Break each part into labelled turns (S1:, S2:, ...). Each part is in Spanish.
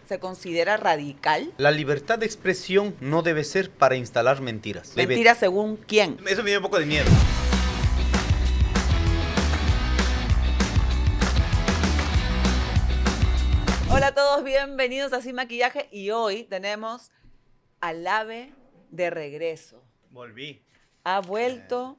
S1: se considera radical?
S2: La libertad de expresión no debe ser para instalar mentiras.
S1: ¿Mentiras según quién?
S2: Eso me dio un poco de miedo.
S1: Hola a todos, bienvenidos a Sin Maquillaje y hoy tenemos al ave de regreso.
S2: Volví.
S1: Ha vuelto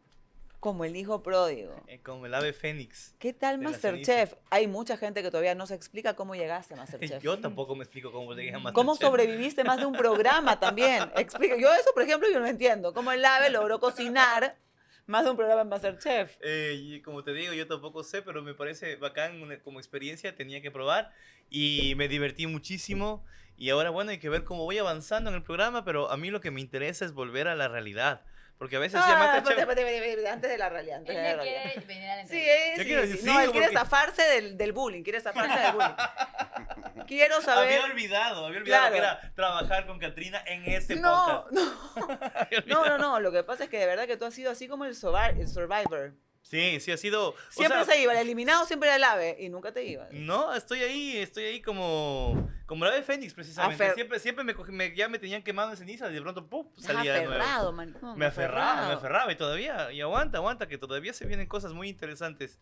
S1: como el hijo pródigo.
S2: Como el ave fénix.
S1: ¿Qué tal
S2: de la
S1: MasterChef? Hay mucha gente que todavía no se explica cómo llegaste a MasterChef.
S2: Yo tampoco me explico cómo llegué a MasterChef.
S1: ¿Cómo sobreviviste más de un programa también? Explica. Yo eso, por ejemplo, yo no entiendo. ¿Cómo el ave logró cocinar más de un programa en MasterChef?
S2: Y como te digo, yo tampoco sé, pero me parece bacán como experiencia, tenía que probar y me divertí muchísimo. Y ahora, bueno, hay que ver cómo voy avanzando en el programa, pero a mí lo que me interesa es volver a la realidad. Porque a veces ya MasterChef...
S1: espérate, antes de la realidad. Antes de la
S3: Él
S1: realidad.
S3: quiere venir a la
S1: Sí,
S3: entrevista.
S2: Yo quiero-
S1: sí.
S2: sí,
S1: No, él quiere
S2: porque-
S1: zafarse del bullying, quiere zafarse del bullying. Quiero saber...
S2: Había olvidado
S1: Claro.
S2: que era trabajar con Katrina en este
S1: No,
S2: podcast.
S1: no.
S2: Había olvidado.
S1: No, lo que pasa es que de verdad que tú has sido así como el Survivor.
S2: Sí, sí ha sido...
S1: Siempre
S2: o sea,
S1: se iba, el eliminado siempre era el ave y nunca te iba.
S2: No, estoy ahí como la ave fénix, precisamente.
S1: Afer-
S2: Siempre ya me tenían quemado en ceniza y de pronto ¡pum!
S1: Estás
S2: salía de nuevo.
S1: aferrado, maricón,
S2: Me aferraba y todavía, y aguanta, que todavía se vienen cosas muy interesantes.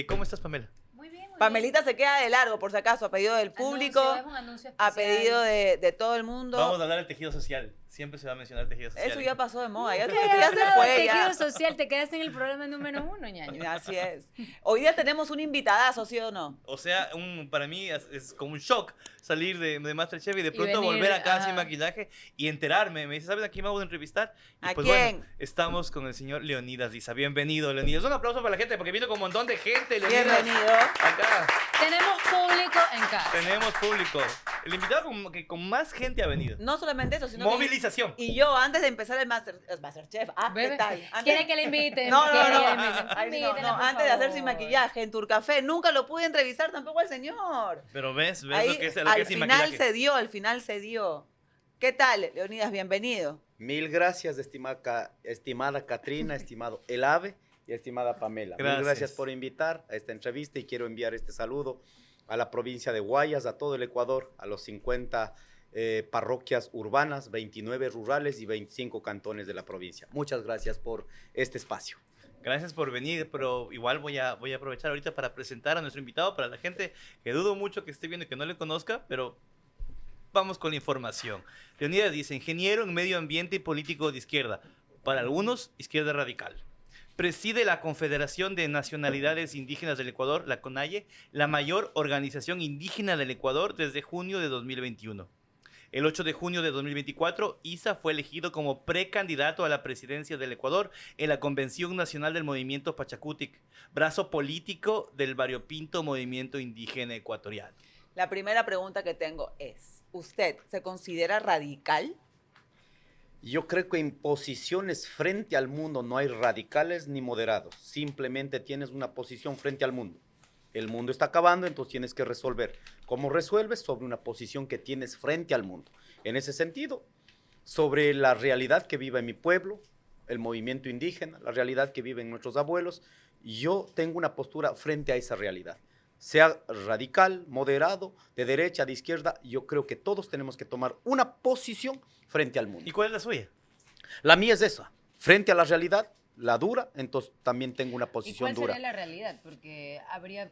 S2: ¿Cómo estás, Pamela?
S3: Muy bien, muy
S1: Pamelita se queda de largo, por si acaso, a pedido del
S3: bien.
S1: público,
S3: Anuncio, es un anuncio
S1: a
S3: especial.
S1: pedido de todo el mundo.
S2: Vamos a hablar del tejido social. Siempre se va a mencionar el tejido social.
S1: Eso ya pasó de moda, ya,
S3: ¿Qué
S1: ya se
S3: hablado
S1: fue.
S3: de
S1: Ya.
S3: tejido social? Te quedaste en el programa número 1, ñaño.
S1: Así es. Hoy día tenemos un invitadazo, ¿sí o no?
S2: O sea, para mí es como un shock salir de MasterChef y de pronto
S3: venir,
S2: volver acá
S3: ajá.
S2: sin maquillaje y enterarme. Me dice, ¿sabes a quién vamos a entrevistar? Y
S1: ¿A
S2: pues
S1: quién?
S2: bueno, estamos con el señor Leonidas Diza. Bienvenido, Leonidas. Un aplauso para la gente porque vino con un montón de gente, Leonidas.
S1: Bienvenido.
S2: Acá
S3: Tenemos público en casa.
S2: tenemos público. El invitado que con más gente ha venido.
S1: No solamente eso, sino que...
S2: Movilización.
S1: Y yo, antes de empezar el Masterchef, ¿qué
S3: Bebe,
S1: tal? Antes-
S3: ¿Quiere que le invite?
S1: No, no,
S3: ¿Quiere
S1: no,
S3: que le invite?
S1: Ay, no,
S3: Invítela, por
S1: antes de hacer Sin
S3: favor.
S1: Maquillaje en Turcafé, nunca lo pude entrevistar tampoco al señor.
S2: Pero ves
S1: Ahí,
S2: lo que es
S1: al
S2: sin
S1: final
S2: maquillaje.
S1: al final se dio. ¿Qué tal, Leonidas? Bienvenido.
S4: Mil gracias, estimada Katrina, estimado El Ave y estimada Pamela.
S2: Gracias.
S4: Mil gracias por invitar a esta entrevista y quiero enviar este saludo a la provincia de Guayas, a todo el Ecuador, a los 50 parroquias urbanas, 29 rurales y 25 cantones de la provincia. Muchas gracias por este espacio.
S2: Gracias por venir, pero igual voy a aprovechar ahorita para presentar a nuestro invitado, para la gente que dudo mucho que esté viendo y que no le conozca, pero vamos con la información. Leonidas dice, ingeniero en medio ambiente y político de izquierda, para algunos, izquierda radical. Preside la Confederación de Nacionalidades Indígenas del Ecuador, la CONAIE, la mayor organización indígena del Ecuador desde junio de 2021. El 8 de junio de 2024, Isa fue elegido como precandidato a la presidencia del Ecuador en la Convención Nacional del Movimiento Pachacutic, brazo político del variopinto movimiento indígena ecuatoriano.
S1: La primera pregunta que tengo es, ¿usted se considera radical?
S4: Yo creo que en posiciones frente al mundo no hay radicales ni moderados, simplemente tienes una posición frente al mundo. El mundo está acabando, entonces tienes que resolver. ¿Cómo resuelves? Sobre una posición que tienes frente al mundo. En ese sentido, sobre la realidad que vive mi pueblo, el movimiento indígena, la realidad que viven nuestros abuelos, yo tengo una postura frente a esa realidad. Sea radical, moderado, de derecha, de izquierda, yo creo que todos tenemos que tomar una posición frente al mundo.
S2: ¿Y cuál es la suya?
S4: La mía es esa, frente a la realidad, la dura, entonces también tengo una
S3: ¿Y
S4: posición
S3: cuál
S4: dura.
S3: sería la realidad? Porque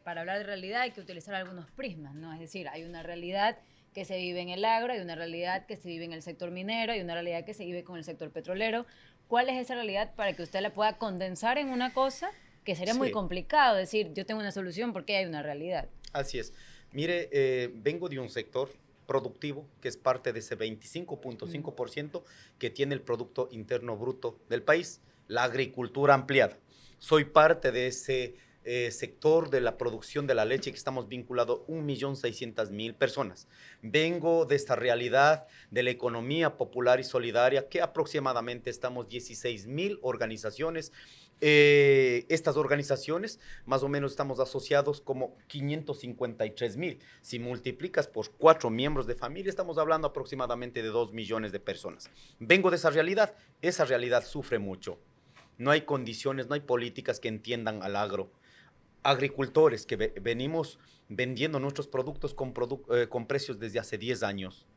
S3: para hablar de realidad hay que utilizar algunos prismas, ¿no? Es decir, hay una realidad que se vive en el agro, hay una realidad que se vive en el sector minero, hay una realidad que se vive con el sector petrolero. ¿Cuál es esa realidad para que usted la pueda condensar en una cosa que sería muy
S4: Sí.
S3: complicado decir, yo tengo una solución porque hay una realidad?
S4: Así es. Mire, vengo de un sector productivo que es parte de ese 25.5% que tiene el Producto Interno Bruto del país, la agricultura ampliada. Soy parte de ese sector de la producción de la leche que estamos vinculados 1.600.000 personas. Vengo de esta realidad de la economía popular y solidaria que aproximadamente estamos 16.000 organizaciones. Estas organizaciones más o menos estamos asociados como 553.000. Si multiplicas por 4 miembros de familia, estamos hablando aproximadamente de 2 millones de personas. Vengo de esa realidad sufre mucho. No hay condiciones, no hay políticas que entiendan al agro. agricultores que venimos vendiendo nuestros productos con precios desde hace 10 años.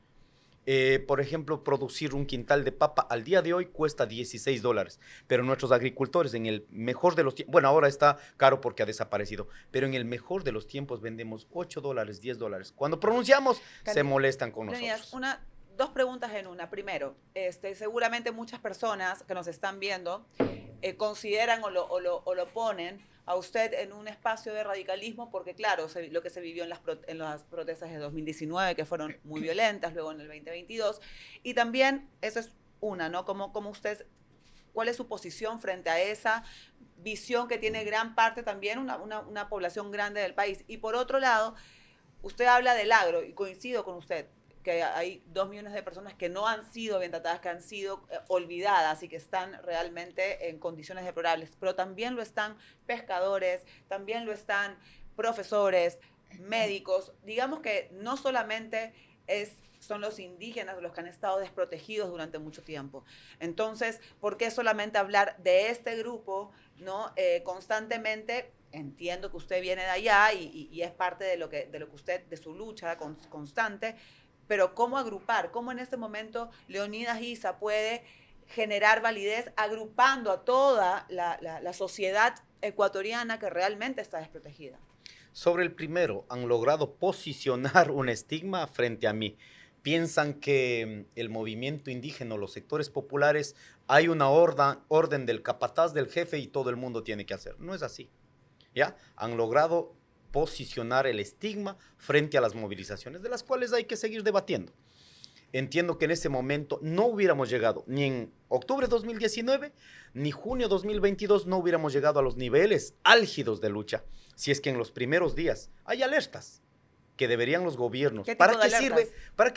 S4: Por ejemplo, producir un quintal de papa al día de hoy cuesta $16, pero nuestros agricultores en el mejor de los tiempos, bueno, ahora está caro porque ha desaparecido, pero en el mejor de los tiempos vendemos $8, $10. Cuando pronunciamos, se molestan con
S1: Leonidas,
S4: nosotros.
S1: dos preguntas en una. Primero, seguramente muchas personas que nos están viendo consideran o lo ponen a usted en un espacio de radicalismo porque, claro, lo que se vivió en las protestas de 2019, que fueron muy violentas, luego en el 2022, y también, eso es una, ¿no? Como usted, ¿cuál es su posición frente a esa visión que tiene gran parte también, una población grande del país? Y por otro lado, usted habla del agro, y coincido con usted, que hay 2 millones de personas que no han sido bien tratadas, que han sido olvidadas y que están realmente en condiciones deplorables, pero también lo están pescadores, también lo están profesores, médicos. Digamos que no solamente son los indígenas los que han estado desprotegidos durante mucho tiempo. Entonces, ¿por qué solamente hablar de este grupo, ¿no? Constantemente? Entiendo que usted viene de allá y es parte de lo que usted, de su lucha constante, pero ¿cómo agrupar? ¿Cómo en este momento Leonidas Issa puede generar validez agrupando a toda la sociedad ecuatoriana que realmente está desprotegida?
S4: Sobre el primero, han logrado posicionar un estigma frente a mí. Piensan que el movimiento indígena, los sectores populares, hay una orden del capataz, del jefe y todo el mundo tiene que hacer. No es así. ¿Ya? Han logrado posicionar el estigma frente a las movilizaciones, de las cuales hay que seguir debatiendo. Entiendo que en ese momento no hubiéramos llegado, ni en octubre de 2019, ni junio de 2022, no hubiéramos llegado a los niveles álgidos de lucha, si es que en los primeros días hay alertas que deberían los gobiernos.
S1: ¿Qué tipo
S4: ¿Para
S1: de
S4: qué
S1: alertas?
S4: para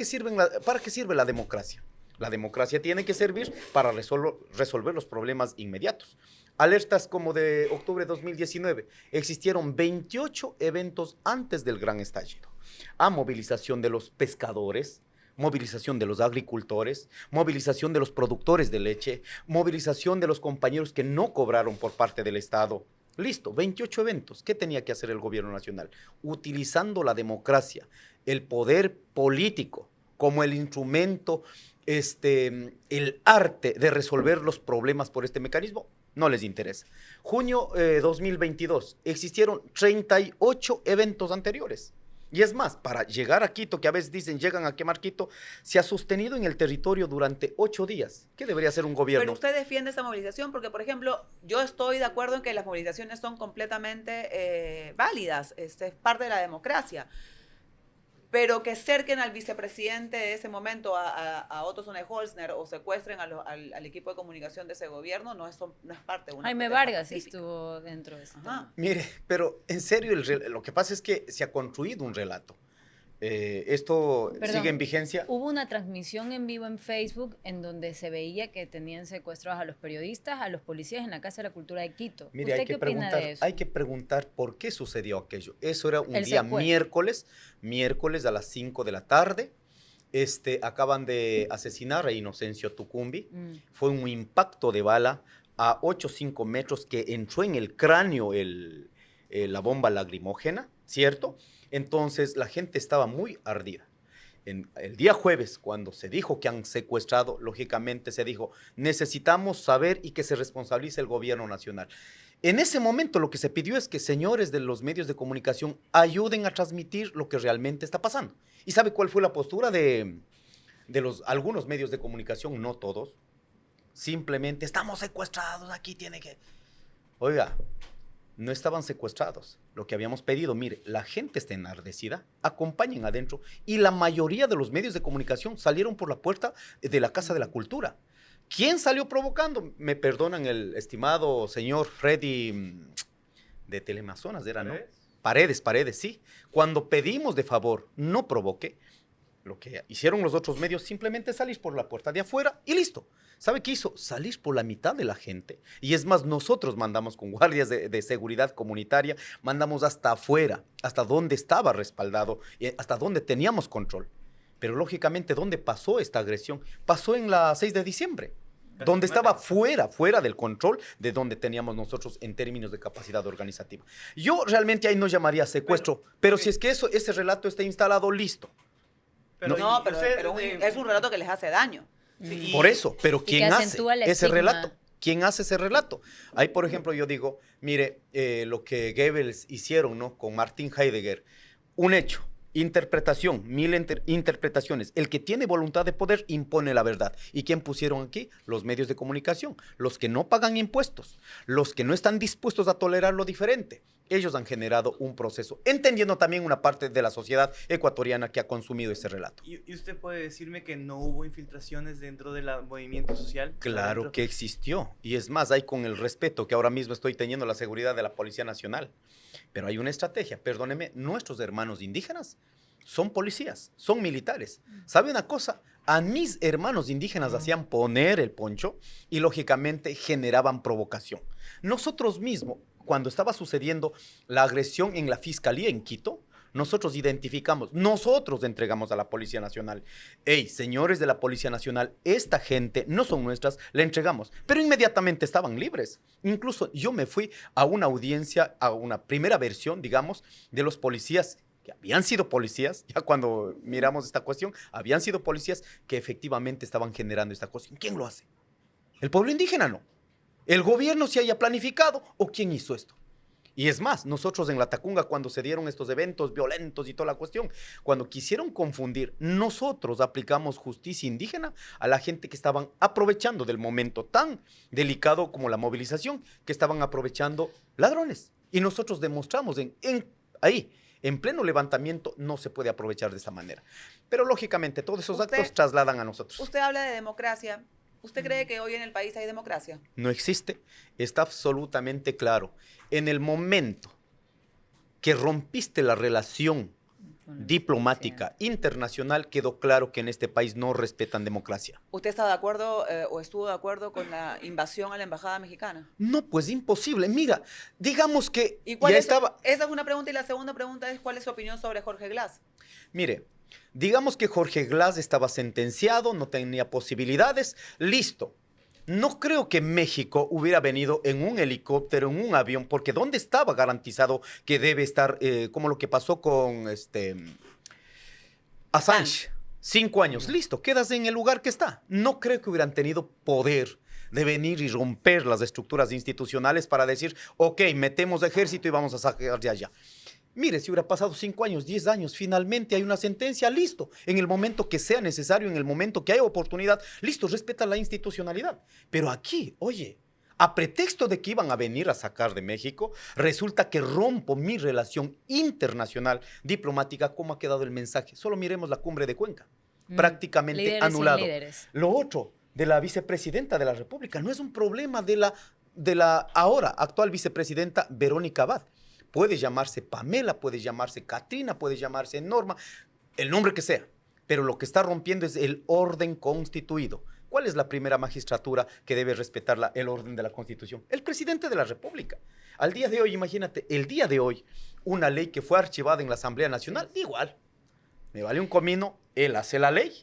S4: qué sirve la democracia? La democracia tiene que servir para resolver los problemas inmediatos. Alertas como de octubre de 2019. Existieron 28 eventos antes del gran estallido. A movilización de los pescadores, movilización de los agricultores, movilización de los productores de leche, movilización de los compañeros que no cobraron por parte del Estado. Listo, 28 eventos. ¿Qué tenía que hacer el gobierno nacional? Utilizando la democracia, el poder político como el instrumento, el arte de resolver los problemas por este mecanismo, no les interesa. Junio 2022, existieron 38 eventos anteriores. Y es más, para llegar a Quito, que a veces dicen llegan a quemar Quito, se ha sostenido en el territorio durante 8 días. ¿Qué debería hacer un gobierno?
S1: Pero usted defiende esa movilización porque, por ejemplo, yo estoy de acuerdo en que las movilizaciones son completamente válidas, es parte de la democracia. Pero que cerquen al vicepresidente de ese momento, a Otto Sonnenholzner, o secuestren al equipo de comunicación de ese gobierno, no es parte de una
S3: Jaime
S1: protesta
S3: Vargas
S1: pacífica.
S3: estuvo dentro de ese tema.
S4: Mire, pero en serio, lo que pasa es que se ha construido un relato. Esto
S3: Perdón,
S4: sigue en vigencia.
S3: Hubo una transmisión en vivo en Facebook en donde se veía que tenían secuestrados a los periodistas, a los policías en la Casa de la Cultura de Quito.
S4: Mire,
S3: ¿Usted qué opina de eso?
S4: hay que preguntar por qué sucedió aquello. Eso era un
S3: El
S4: día
S3: secuestro.
S4: miércoles a las 5 de la tarde. Acaban de asesinar a Inocencio Tucumbi. Fue un impacto de bala a 8 o 5 metros que entró en el cráneo la bomba lacrimógena, ¿cierto? Entonces la gente estaba muy ardida. El día jueves, cuando se dijo que han secuestrado, lógicamente se dijo, necesitamos saber y que se responsabilice el gobierno nacional. En ese momento lo que se pidió es que señores de los medios de comunicación ayuden a transmitir lo que realmente está pasando. ¿Y sabe cuál fue la postura de algunos medios de comunicación? No todos. Simplemente, estamos secuestrados, aquí tiene que... Oiga, no estaban secuestrados. Lo que habíamos pedido, mire, la gente está enardecida, acompañen adentro, y la mayoría de los medios de comunicación salieron por la puerta de la Casa de la Cultura. ¿Quién salió provocando? Me perdonan el estimado señor Freddy de Teleamazonas, era, ¿no? Paredes, sí. Cuando pedimos de favor, no provoque, lo que hicieron los otros medios, simplemente salir por la puerta de afuera y listo. ¿Sabe qué hizo? Salir por la mitad de la gente. Y es más, nosotros mandamos con guardias de seguridad comunitaria, mandamos hasta afuera, hasta donde estaba respaldado, hasta donde teníamos control. Pero lógicamente, ¿dónde pasó esta agresión? Pasó en la 6 de diciembre. donde
S2: mata.
S4: estaba fuera del control de donde teníamos nosotros en términos de capacidad organizativa. Yo realmente ahí no llamaría secuestro, pero si es que ese relato está instalado, listo.
S2: Pero,
S1: No,
S2: y
S1: pero,
S2: usted,
S1: es un relato que les hace daño.
S2: sí,
S4: Por eso, pero
S3: que
S4: ¿quién hace
S3: acentúa el
S4: ese
S3: estigma.
S4: relato? ¿Quién hace ese relato? Ahí, por ejemplo, yo digo, mire, lo que Goebbels hicieron, ¿no? Con Martin Heidegger, un hecho, interpretación, interpretaciones. El que tiene voluntad de poder impone la verdad. ¿Y quién pusieron aquí? Los medios de comunicación, los que no pagan impuestos, los que no están dispuestos a tolerar lo diferente. Ellos han generado un proceso, entendiendo también una parte de la sociedad ecuatoriana que ha consumido ese relato.
S2: ¿Y usted puede decirme que no hubo infiltraciones dentro del movimiento social?
S4: Claro
S2: Adentro.
S4: que existió. Y es más, hay con el respeto que ahora mismo estoy teniendo la seguridad de la Policía Nacional. Pero hay una estrategia, perdóneme, nuestros hermanos indígenas son policías, son militares. ¿Sabe una cosa? A mis hermanos indígenas hacían poner el poncho y lógicamente generaban provocación. Nosotros mismos, cuando estaba sucediendo la agresión en la Fiscalía en Quito, nosotros identificamos, nosotros entregamos a la Policía Nacional. Hey, señores de la Policía Nacional, esta gente no son nuestras, le entregamos. Pero inmediatamente estaban libres. Incluso yo me fui a una audiencia, a una primera versión, digamos, de los policías que habían sido policías, ya cuando miramos esta cuestión, habían sido policías que efectivamente estaban generando esta cuestión. ¿Quién lo hace? El pueblo indígena no. ¿El gobierno se haya planificado o quién hizo esto? Y es más, nosotros en La Tacunga, cuando se dieron estos eventos violentos y toda la cuestión, cuando quisieron confundir, nosotros aplicamos justicia indígena a la gente que estaban aprovechando del momento tan delicado como la movilización, que estaban aprovechando ladrones. Y nosotros demostramos ahí, en pleno levantamiento, no se puede aprovechar de esa manera. Pero lógicamente todos esos actos trasladan a nosotros.
S1: Usted habla de democracia. ¿Usted cree que hoy en el país hay democracia?
S4: No existe, está absolutamente claro. En el momento que rompiste la relación diplomática internacional, quedó claro que en este país no respetan democracia.
S1: ¿Usted está de acuerdo o estuvo de acuerdo con la invasión a la embajada mexicana?
S4: No, pues imposible. Mira, digamos que
S1: ¿Y cuál
S4: ya
S1: es?
S4: estaba...
S1: Esa es una pregunta y la segunda pregunta es ¿cuál es su opinión sobre Jorge Glass?
S4: Mire, digamos que Jorge Glass estaba sentenciado, no tenía posibilidades, listo. No creo que México hubiera venido en un helicóptero, en un avión, porque ¿dónde estaba garantizado que debe estar, como lo que pasó con Assange? 5 años, listo, quedas en el lugar que está. No creo que hubieran tenido poder de venir y romper las estructuras institucionales para decir, ok, metemos ejército y vamos a sacar de allá. Mire, si hubiera pasado 5 años, 10 años, finalmente hay una sentencia, listo. En el momento que sea necesario, en el momento que haya oportunidad, listo, respeta la institucionalidad. Pero aquí, oye, a pretexto de que iban a venir a sacar de México, resulta que rompo mi relación internacional diplomática. ¿Cómo ha quedado el mensaje? Solo miremos la cumbre de Cuenca, prácticamente
S3: Líderes
S4: anulado.
S3: sin líderes.
S4: Lo otro, de la vicepresidenta de la República, no es un problema de la ahora actual vicepresidenta Verónica Abad. Puede llamarse Pamela, puede llamarse Katrina, puede llamarse Norma, el nombre que sea. Pero lo que está rompiendo es el orden constituido. ¿Cuál es la primera magistratura que debe respetar el orden de la Constitución? El presidente de la República. Al día de hoy, imagínate, el día de hoy, una ley que fue archivada en la Asamblea Nacional, igual, me vale un comino, él hace la ley,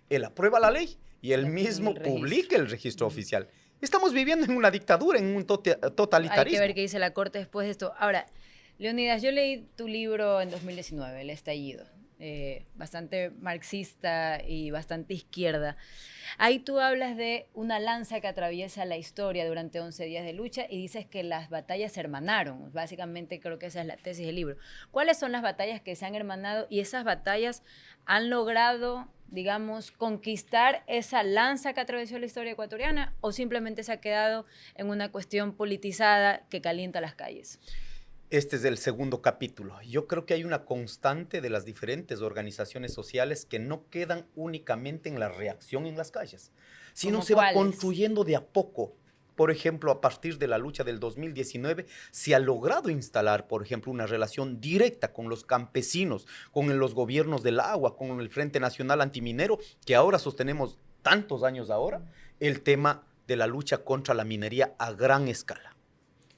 S4: él aprueba la ley y él mismo publica el registro oficial. Estamos viviendo en una dictadura, en un totalitarismo.
S3: Hay que ver qué dice la Corte después de esto. Ahora, Leonidas, yo leí tu libro en 2019, El Estallido, bastante marxista y bastante izquierda. Ahí tú hablas de una lanza que atraviesa la historia durante 11 días de lucha y dices que las batallas se hermanaron. Básicamente creo que esa es la tesis del libro. ¿Cuáles son las batallas que se han hermanado y esas batallas han logrado, digamos, conquistar esa lanza que atravesó la historia ecuatoriana o simplemente se ha quedado en una cuestión politizada que calienta las calles?
S4: Este es el segundo capítulo. Yo creo que hay una constante de las diferentes organizaciones sociales que no quedan únicamente en la reacción en las calles, sino se va construyendo de a poco. Por ejemplo, a partir de la lucha del 2019, se ha logrado instalar, por ejemplo, una relación directa con los campesinos, con los gobiernos del agua, con el Frente Nacional Antiminero, que ahora sostenemos tantos años ahora, el tema de la lucha contra la minería a gran escala.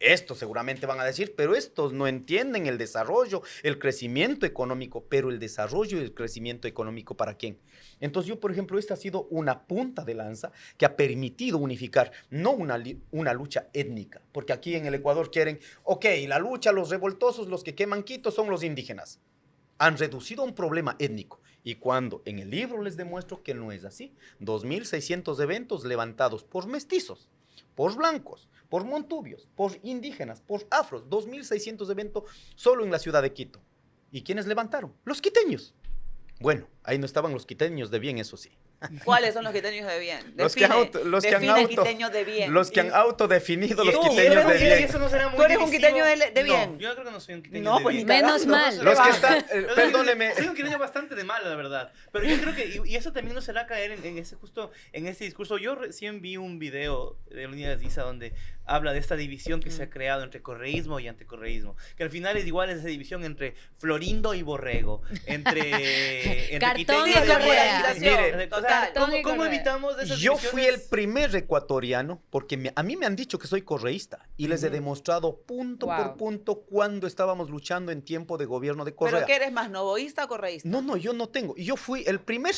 S4: Estos seguramente van a decir, pero estos no entienden el desarrollo, el crecimiento económico, pero el desarrollo y el crecimiento económico, ¿para quién? Entonces yo, por ejemplo, esta ha sido una punta de lanza que ha permitido unificar, no una lucha étnica, porque aquí en el Ecuador quieren, ok, la lucha, los revoltosos, los que queman Quito son los indígenas. Han reducido a un problema étnico. Y cuando en el libro les demuestro que no es así, 2.600 eventos levantados por mestizos, por blancos, por montubios, por indígenas, por afros, 2.600 eventos solo en la ciudad de Quito. ¿Y quiénes levantaron? Los quiteños. Bueno, ahí no estaban los quiteños de bien, eso sí.
S1: ¿Cuáles son los quiteños de bien?
S4: Los que
S1: Define quiteños de bien.
S4: Los que han autodefinido los
S2: tú,
S4: quiteños de bien.
S2: eso no será muy
S1: ¿Tú eres un
S2: divisivo?
S1: quiteño de bien?
S2: No, yo creo que no soy un quiteño
S1: No,
S2: de
S1: pues
S2: bien.
S1: ni
S3: Menos
S1: cagando,
S3: mal.
S1: no
S4: Los
S1: se
S4: que
S1: va.
S4: están, perdóneme.
S2: Soy un quiteño bastante de mal, la verdad. Pero yo creo que, y eso también nos hará caer en ese discurso. Yo recién vi un video de Leonidas Issa donde habla de esta división que se ha creado entre correísmo y anticorreísmo. Que al final es igual esa división entre Florindo y Borrego. Entre
S3: Cartón
S2: quiteño
S3: y Correa.
S4: Mire,
S2: o sea,
S3: Cartón y
S2: ¿cómo
S3: Correa.
S2: evitamos de esas
S4: Yo fui el
S2: divisiones?
S4: primer ecuatoriano, porque a mí me han dicho que soy correísta y les he demostrado punto por
S3: Wow.
S4: punto cuando estábamos luchando en tiempo de gobierno de Correa.
S1: ¿Pero qué eres más, novoísta o correísta?
S4: No, yo no tengo. Yo fui el primer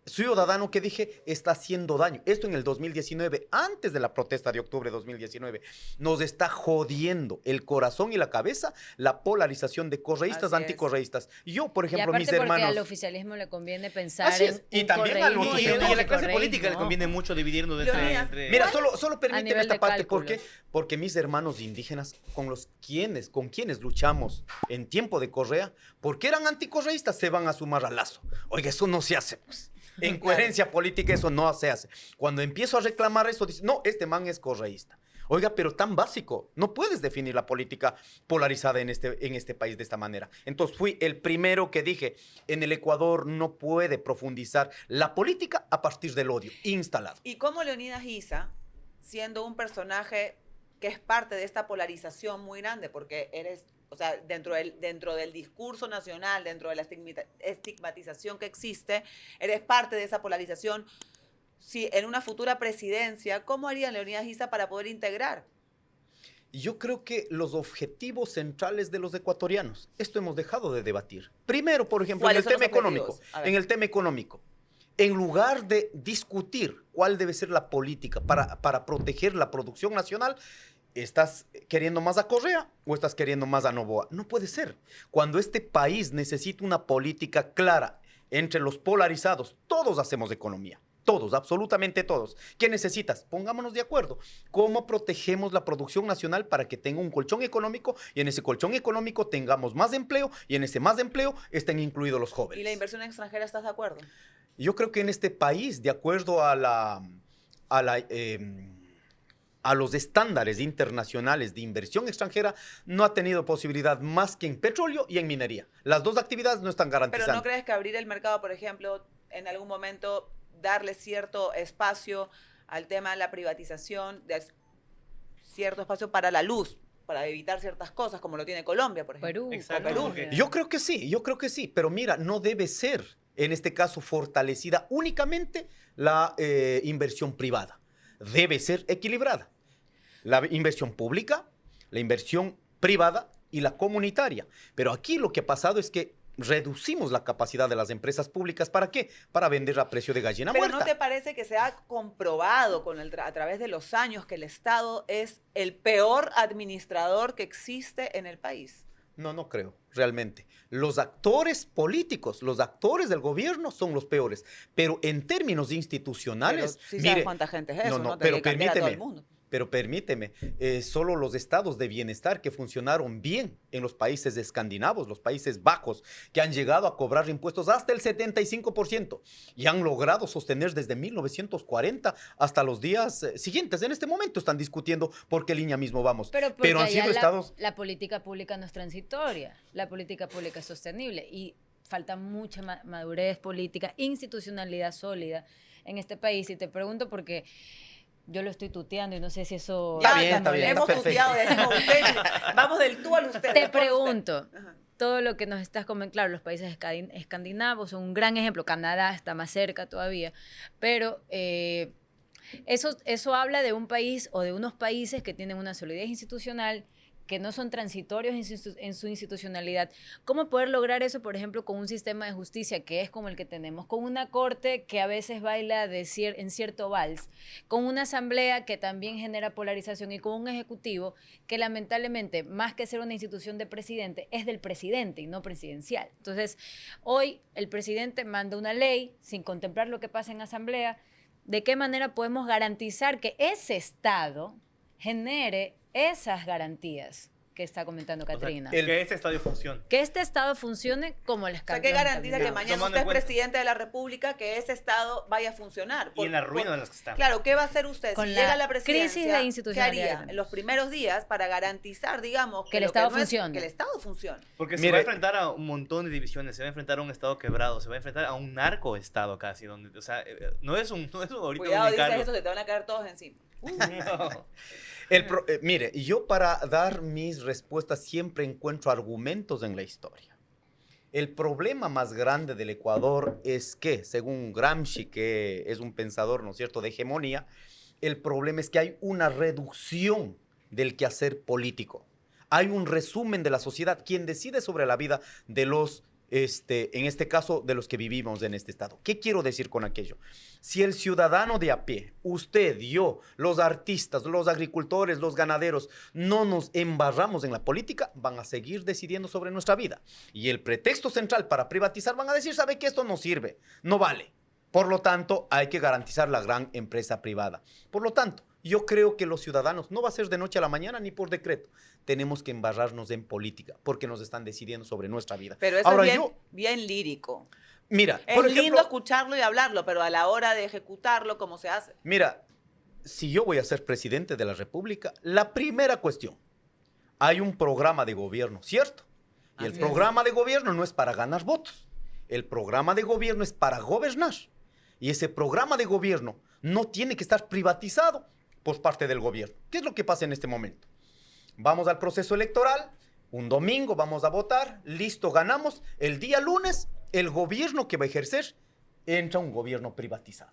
S4: ciudadano que dije está haciendo daño. Esto en el 2019, antes de la protesta de octubre de 2019. Nos está jodiendo el corazón y la cabeza la polarización de correístas,
S1: Así es.
S4: anticorreístas. Yo, por
S3: Y
S4: ejemplo,
S3: aparte
S4: mis
S3: porque
S4: hermanos...
S3: al oficialismo le conviene pensar
S4: Así es,
S3: en
S4: y
S3: un
S4: también al
S3: correísmo
S2: Y,
S4: otro
S2: y
S3: un
S2: a la clase
S3: anticorreísmo.
S2: política le conviene mucho dividirnos
S1: Leonidas,
S2: entre...
S4: Mira, solo permíteme
S3: nivel
S4: esta
S3: de
S4: parte, ¿por
S3: cálculos.
S4: qué? Porque mis hermanos indígenas, con quienes luchamos en tiempo de Correa, porque eran anticorreístas, se van a sumar al lazo. Oiga, eso no se hace, pues. En coherencia política eso no se hace. Cuando empiezo a reclamar eso, dicen, no, este man es correísta. Oiga, pero tan básico, no puedes definir la política polarizada en este país de esta manera. Entonces fui el primero que dije, en el Ecuador no puede profundizar la política a partir del odio instalado.
S1: ¿Y cómo Leonidas Issa, siendo un personaje que es parte de esta polarización muy grande, porque eres, o sea, dentro del discurso nacional, dentro de la estigmatización que existe, eres parte de esa polarización? Si en una futura presidencia, ¿cómo haría Leonidas Issa para poder integrar?
S4: Yo creo que los objetivos centrales de los ecuatorianos, esto hemos dejado de debatir. Primero, por ejemplo, en el
S1: ¿Cuáles son
S4: tema
S1: los
S4: económico.
S1: objetivos? A ver.
S4: En el tema económico. En lugar de discutir cuál debe ser la política para proteger la producción nacional, ¿estás queriendo más a Correa o estás queriendo más a Noboa? No puede ser. Cuando este país necesita una política clara entre los polarizados, todos hacemos economía. Todos, absolutamente todos. ¿Qué necesitas? Pongámonos de acuerdo. ¿Cómo protegemos la producción nacional para que tenga un colchón económico y en ese colchón económico tengamos más empleo y en ese más empleo estén incluidos los jóvenes?
S1: ¿Y la inversión extranjera, estás de acuerdo?
S4: Yo creo que en este país, de acuerdo a los estándares internacionales de inversión extranjera, no ha tenido posibilidad más que en petróleo y en minería. Las dos actividades no están
S1: Pero
S4: garantizadas.
S1: ¿no crees que abrir el mercado, por ejemplo, en algún momento darle cierto espacio al tema de la privatización, de cierto espacio para la luz, para evitar ciertas cosas, como lo tiene Colombia, por ejemplo?
S3: Perú,
S2: Exacto,
S3: Colombia.
S2: porque-
S4: Yo creo que sí, pero mira, no debe ser, en este caso, fortalecida únicamente la inversión privada. Debe ser equilibrada. La inversión pública, la inversión privada y la comunitaria. Pero aquí lo que ha pasado es que reducimos la capacidad de las empresas públicas. ¿Para qué? Para vender a precio de gallina
S1: Pero
S4: muerta.
S1: ¿no te parece que se ha comprobado a través de los años que el Estado es el peor administrador que existe en el país?
S4: No creo, realmente. Los actores políticos, los actores del gobierno son los peores. Pero en términos institucionales,
S1: Pero sí sabes cuánta gente es eso, ¿no?
S4: pero
S1: Tendría que cambiar a todo el
S4: permíteme,
S1: mundo.
S4: pero permíteme, solo los estados de bienestar que funcionaron bien en los países escandinavos, los Países Bajos, que han llegado a cobrar impuestos hasta el 75% y han logrado sostener desde 1940 hasta los días siguientes. En este momento están discutiendo por qué línea mismo vamos.
S3: Pero porque
S4: han
S3: allá
S4: sido
S3: la,
S4: estados...
S3: la política pública no es transitoria, la política pública es sostenible y falta mucha madurez política, institucionalidad sólida en este país. Y te pregunto porque yo lo estoy tuteando y no sé si eso...
S4: Está bien, está bien,
S1: Hemos
S4: está perfecto.
S1: tuteado, decimos usted, vamos del tú al usted.
S3: Te
S1: del tú al usted.
S3: pregunto,
S1: Ajá.
S3: todo lo que nos estás comentando, claro, los países escandinavos son un gran ejemplo, Canadá está más cerca todavía, pero Eso habla de un país o de unos países que tienen una solidez institucional, que no son transitorios en su institucionalidad. ¿Cómo poder lograr eso, por ejemplo, con un sistema de justicia que es como el que tenemos, con una corte que a veces baila en cierto vals, con una asamblea que también genera polarización y con un ejecutivo que lamentablemente, más que ser una institución de presidente, es del presidente y no presidencial? Entonces, hoy el presidente manda una ley sin contemplar lo que pasa en asamblea. ¿De qué manera podemos garantizar que ese Estado genere esas garantías que está comentando Catrina?
S2: Que este estadio funcione.
S3: Que este Estado funcione como el
S1: O sea,
S3: escándalo.
S1: ¿qué garantiza que mañana
S2: Tomando
S1: usted es
S2: en cuenta.
S1: presidente de la República, que ese Estado vaya a funcionar?
S2: Y en la ruina de las que estamos.
S1: Claro, ¿qué va a hacer usted
S3: Con
S1: si
S3: la
S1: llega a la presidencia?
S3: crisis de institucionalidad
S1: ¿Qué
S3: que
S1: haría
S3: tenemos?
S1: en los primeros días para garantizar, digamos,
S3: Que el
S1: lo
S3: Estado
S1: no es-
S3: funcione.
S1: que el Estado funcione?
S2: Porque se
S4: Mire-
S2: va a enfrentar a un montón de divisiones, se va a enfrentar a un estado quebrado, se va a enfrentar a un narcoestado casi, donde, o sea, no es un ahorita
S1: Cuidado,
S2: un
S1: dices
S2: encargo.
S1: eso, se te van a caer todos encima.
S2: No.
S4: Mire, yo para dar mis respuestas siempre encuentro argumentos en la historia. El problema más grande del Ecuador es que, según Gramsci, que es un pensador, ¿no es cierto?, de hegemonía, el problema es que hay una reducción del quehacer político. Hay un resumen de la sociedad, quien decide sobre la vida de los, en este caso, de los que vivimos en este estado. ¿Qué quiero decir con aquello? Si el ciudadano de a pie, usted, yo, los artistas, los agricultores, los ganaderos, no nos embarramos en la política, van a seguir decidiendo sobre nuestra vida. Y el pretexto central para privatizar van a decir, ¿sabe qué? Esto no sirve, no vale. Por lo tanto, hay que garantizar la gran empresa privada. Por lo tanto, yo creo que los ciudadanos, no va a ser de noche a la mañana ni por decreto, tenemos que embarrarnos en política porque nos están decidiendo sobre nuestra vida.
S1: Pero eso
S4: Ahora,
S1: es bien lírico.
S4: mira,
S1: Es
S4: por
S1: lindo
S4: ejemplo,
S1: escucharlo y hablarlo, pero a la hora de ejecutarlo, ¿cómo se hace?
S4: mira, si yo voy a ser presidente de la República, la primera cuestión, hay un programa de gobierno, ¿cierto? Y el
S1: Así
S4: programa de gobierno no es para ganar votos. El programa de gobierno es para gobernar. Y ese programa de gobierno no tiene que estar privatizado por parte del gobierno. ¿Qué es lo que pasa en este momento? Vamos al proceso electoral, un domingo vamos a votar, listo, ganamos. El día lunes, el gobierno que va a ejercer entra un gobierno privatizado.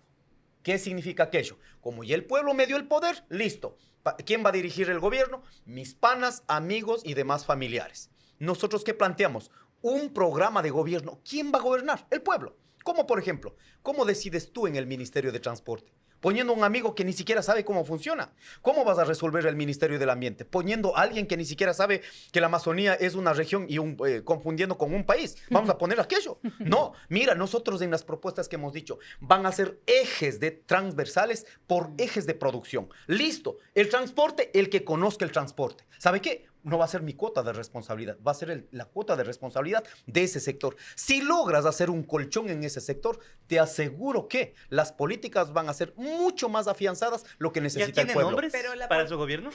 S4: ¿Qué significa aquello? Como ya el pueblo me dio el poder, listo. ¿Quién va a dirigir el gobierno? Mis panas, amigos y demás familiares. ¿Nosotros qué planteamos? Un programa de gobierno. ¿Quién va a gobernar? El pueblo. ¿Cómo, por ejemplo? ¿Cómo decides tú en el Ministerio de Transporte? Poniendo a un amigo que ni siquiera sabe cómo funciona. ¿Cómo vas a resolver el Ministerio del Ambiente? Poniendo a alguien que ni siquiera sabe que la Amazonía es una región y confundiendo con un país. Vamos a poner aquello. No, mira, nosotros en las propuestas que hemos dicho, van a ser ejes de transversales por ejes de producción. Listo, el transporte, el que conozca el transporte. ¿Sabe qué? No va a ser mi cuota de responsabilidad, va a ser la cuota de responsabilidad de ese sector. Si logras hacer un colchón en ese sector, te aseguro que las políticas van a ser mucho más afianzadas lo que
S2: ¿Ya
S4: necesita el
S2: tiene
S4: pueblo.
S2: nombres
S1: Pero la
S2: para
S1: pol-
S2: su gobierno?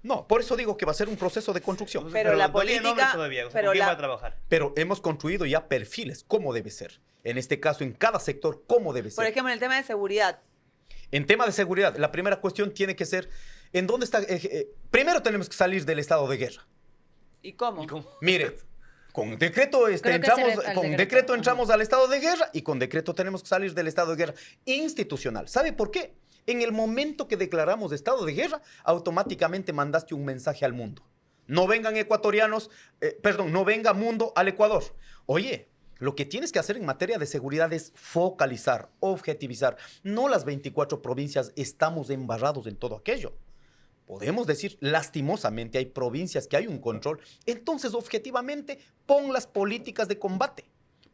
S4: No, por eso digo que va a ser un proceso de construcción.
S1: Pero la
S2: no tiene nombres
S1: política-
S2: todavía, o sea,
S1: pero
S2: ¿con quién
S1: la-
S2: va a trabajar?
S4: Pero hemos construido ya perfiles, cómo debe ser. En este caso, en cada sector, cómo debe ser.
S1: Por ejemplo, en el tema de seguridad.
S4: En tema de seguridad, la primera cuestión tiene que ser, ¿en dónde está? Primero tenemos que salir del estado de guerra.
S1: ¿Y cómo?
S2: ¿Y cómo?
S4: Mire, con decreto,
S3: Creo que
S4: entramos,
S3: ese era el
S4: con
S3: decreto.
S4: decreto
S3: Ajá.
S4: entramos al estado de guerra y con decreto tenemos que salir del estado de guerra institucional. ¿Sabe por qué? En el momento que declaramos estado de guerra, automáticamente mandaste un mensaje al mundo. No vengan ecuatorianos, no venga mundo al Ecuador. Oye, lo que tienes que hacer en materia de seguridad es focalizar, objetivizar. No las 24 provincias estamos embarrados en todo aquello. Podemos decir, lastimosamente, hay provincias que hay un control. Entonces, objetivamente, pon las políticas de combate.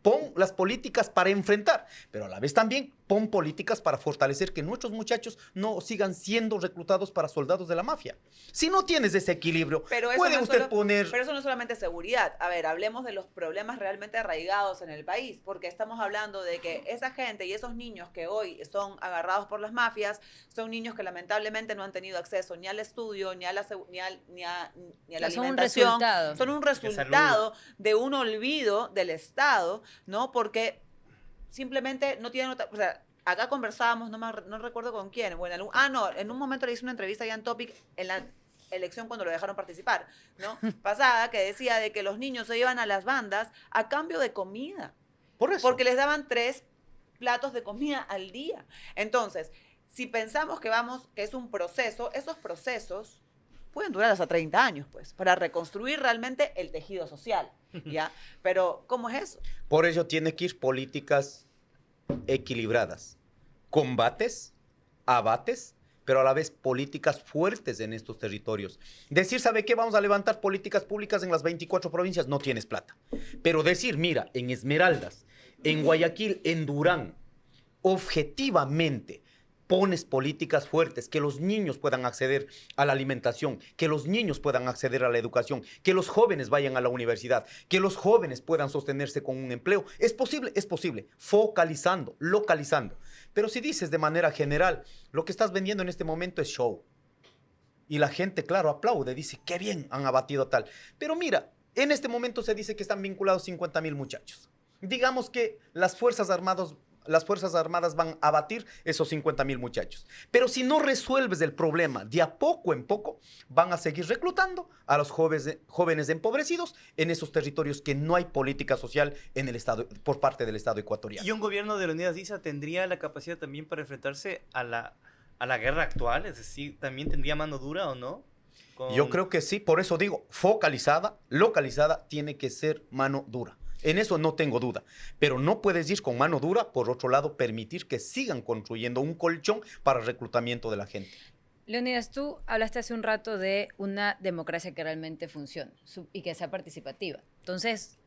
S4: Pon las políticas para enfrentar, pero a la vez también pon políticas para fortalecer que nuestros muchachos no sigan siendo reclutados para soldados de la mafia. Si no tienes ese equilibrio,
S1: Pero eso
S4: puede
S1: no es
S4: usted
S1: solo-
S4: poner...
S1: Pero eso no es solamente seguridad. A ver, hablemos de los problemas realmente arraigados en el país, porque estamos hablando de que esa gente y esos niños que hoy son agarrados por las mafias son niños que lamentablemente no han tenido acceso ni al estudio, ni a la, ni a la
S3: Son un
S1: alimentación.
S3: resultado.
S1: Son un
S2: salud.
S1: resultado de un olvido del Estado, ¿no? Porque simplemente no tienen otra... O sea, acá conversábamos, no recuerdo con quién. Bueno, en un momento le hice una entrevista a Jan Topic en la elección cuando lo dejaron participar, ¿no? Pasada, que decía de que los niños se iban a las bandas a cambio de comida.
S4: Por eso.
S1: Porque les daban 3 platos de comida al día. Entonces, si pensamos que es un proceso, esos procesos pueden durar hasta 30 años, pues, para reconstruir realmente el tejido social, ¿ya? Pero, ¿cómo es eso?
S4: Por ello tiene que ir políticas equilibradas, combates, abates, pero a la vez políticas fuertes en estos territorios. Decir, ¿sabe qué? Vamos a levantar políticas públicas en las 24 provincias, no tienes plata. Pero decir, mira, en Esmeraldas, en Guayaquil, en Durán, objetivamente pones políticas fuertes, que los niños puedan acceder a la alimentación, que los niños puedan acceder a la educación, que los jóvenes vayan a la universidad, que los jóvenes puedan sostenerse con un empleo. Es posible, focalizando, localizando. Pero si dices de manera general, lo que estás vendiendo en este momento es show. Y la gente, claro, aplaude, dice, qué bien han abatido tal. Pero mira, en este momento se dice que están vinculados 50,000 muchachos. Digamos que las Fuerzas Armadas van a abatir esos 50,000 muchachos. Pero si no resuelves el problema de a poco en poco, van a seguir reclutando a los jóvenes empobrecidos en esos territorios que no hay política social en el Estado, por parte del Estado ecuatoriano.
S2: ¿Y un gobierno de Leonidas Issa tendría la capacidad también para enfrentarse a la guerra actual? Es decir, ¿también tendría mano dura o no?
S4: Yo creo que sí, por eso digo, focalizada, localizada, tiene que ser mano dura. En eso no tengo duda, pero no puedes ir con mano dura, por otro lado, permitir que sigan construyendo un colchón para el reclutamiento de la gente.
S3: Leonidas, tú hablaste hace un rato de una democracia que realmente funcione y que sea participativa. Entonces,